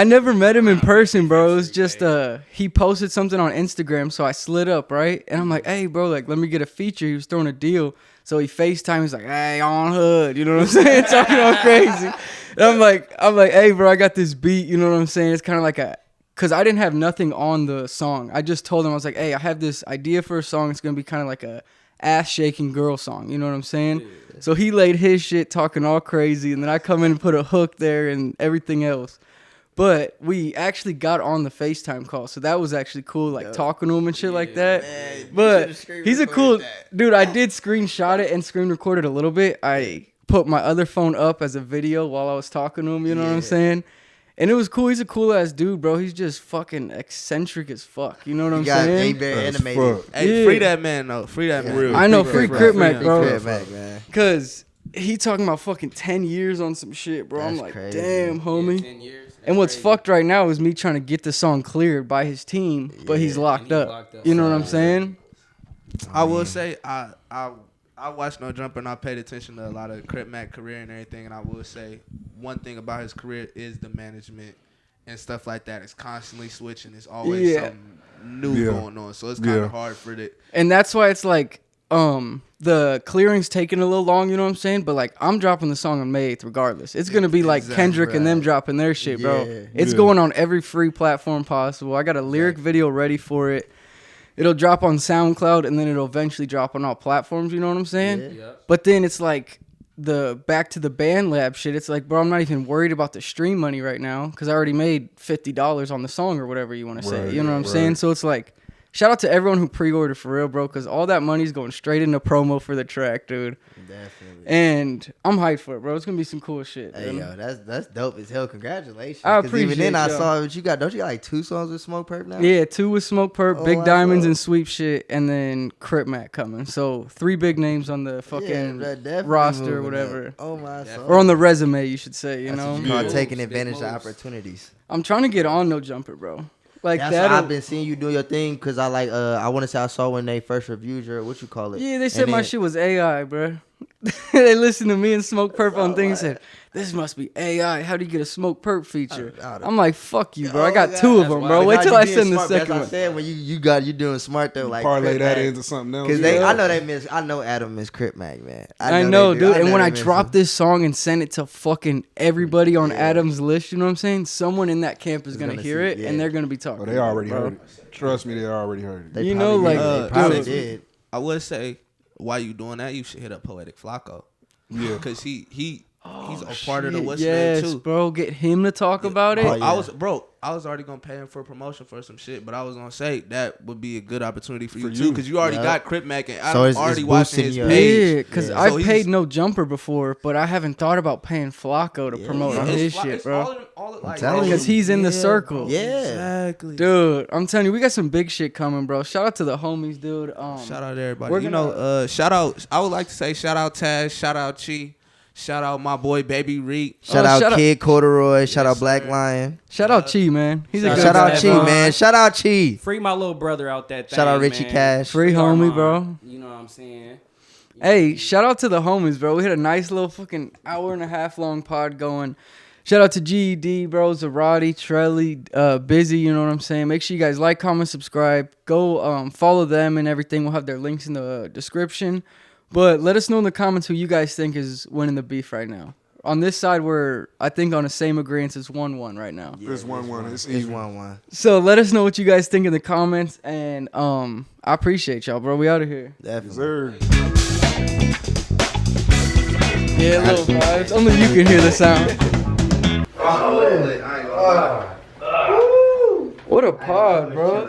never met him in person, bro. It was just he posted something on Instagram, so I slid up, right? And I'm like, hey, bro, like let me get a feature. He was throwing a deal. So he FaceTime, he's like, hey, on hood, you know what I'm saying? Talking all crazy. And I'm like, hey, bro, I got this beat, you know what I'm saying? It's kind of like because I didn't have nothing on the song. I just told him, I was like, hey, I have this idea for a song. It's going to be kind of like a ass-shaking girl song, you know what I'm saying? Yeah. So he laid his shit talking all crazy, and then I come in and put a hook there and everything else. But we actually got on the FaceTime call, so that was actually cool, like talking to him and shit like that. Man, but he's a cool dude. I did screenshot it and screen record it a little bit. I put my other phone up as a video while I was talking to him, you know what I'm saying? And it was cool. He's a cool ass dude, bro. He's just fucking eccentric as fuck. You know what I'm saying? Very animated. Hey, free that man though. Free that man. I know, free Crip Mac, bro. Crip Mac, man. Cause he talking about fucking 10 years on some shit, bro. I'm like, crazy. Damn, homie. 10 years. And what's fucked right now is me trying to get the song cleared by his team, but he's locked up. You know what I'm saying? I will say I watched No Jumper and I paid attention to a lot of Crip Mac career and everything, and I will say one thing about his career is the management and stuff like that. It's constantly switching. It's always something new going on, so it's kind of hard for it. And that's why it's like the clearing's taking a little long, you know what I'm saying? But like I'm dropping the song on May 8th regardless. It's gonna be like Kendrick and them dropping their shit, bro. It's going on every free platform possible. I got a lyric video ready for it. It'll drop on SoundCloud and then it'll eventually drop on all platforms, you know what I'm saying? Yeah. But then it's like the back to the band lab shit. It's like, bro, I'm not even worried about the stream money right now because I already made $50 on the song or whatever you want to say. You know what I'm saying? So it's like, shout out to everyone who pre-ordered for real, bro, because all that money's going straight into promo for the track, dude. Definitely. And I'm hyped for it, bro. It's going to be some cool shit. Hey, dude. yo, that's dope as hell. Congratulations. I appreciate it. Even then, I saw what you got. Don't you got like 2 songs with Smoke Perp now? Yeah, 2 with Smoke Perp, Big Diamonds and Sweep Shit, and then Crip Mac coming. So 3 big names on the fucking roster or whatever. Oh, my soul. Or on the resume, you should say, you know? What you call taking advantage of opportunities. I'm trying to get on No Jumper, bro. Like that's that. I've been seeing you doing your thing because I like I want to say I saw when they first reviewed your what you call it. Yeah, they said my shit was AI, bro. They listened to me and Smoke Perp on things and said, this must be AI. How do you get a Smoke Perp feature? I'm like, fuck you, bro. I got 2 of them, bro. Wait till I send the second one. That's what I said when you doing smart though, like parlay that into something else. Because I know Adam miss Crip Mac, man. I know, dude. And when I drop this song and send it to fucking everybody on Adam's list, you know what I'm saying? Someone in that camp is gonna hear it and they're gonna be talking. Oh, they already heard it. Trust me, they already heard it. You know, like they probably did. I would say, while you doing that, you should hit up Poetic Flacco. Yeah, because he's a part of the what's name too. Bro, get him to talk about it. I was already gonna pay him for a promotion for some shit, but I was gonna say that would be a good opportunity for you too, because you already got Crip Mac and I'm already watching his page. Yeah, because I paid No Jumper before, but I haven't thought about paying Flacco to promote on his shit, bro. Because he's in the circle. Yeah, exactly, dude. I'm telling you, we got some big shit coming, bro. Shout out to the homies, dude. Shout out to everybody. Shout out. I would like to say shout out Taz, shout out Chi. Shout out my boy Baby Reek. Shout out Kid Corduroy. Shout out Black Lion. Shout out Chi, man. He's a good shout guy, out Chi, man. Shout out Chi. Free my little brother out that thing. Shout out Richie Cash. Free homie, bro. You know what I'm saying? Hey, shout out to the homies, bro. We had a nice little fucking hour-and-a-half long pod going. Shout out to GED, bro, Zarati, Trelly, Busy, you know what I'm saying? Make sure you guys like, comment, subscribe. Go follow them and everything. We'll have their links in the description. But let us know in the comments who you guys think is winning the beef right now. On this side, we're, I think, on the same agreement. It's 1-1 right now. Yeah, it's 1-1. It's 1-1. So let us know what you guys think in the comments. And I appreciate y'all, bro. We out of here. Definitely. Yeah, little vibes. Only you can hear the sound. What a pod, bro.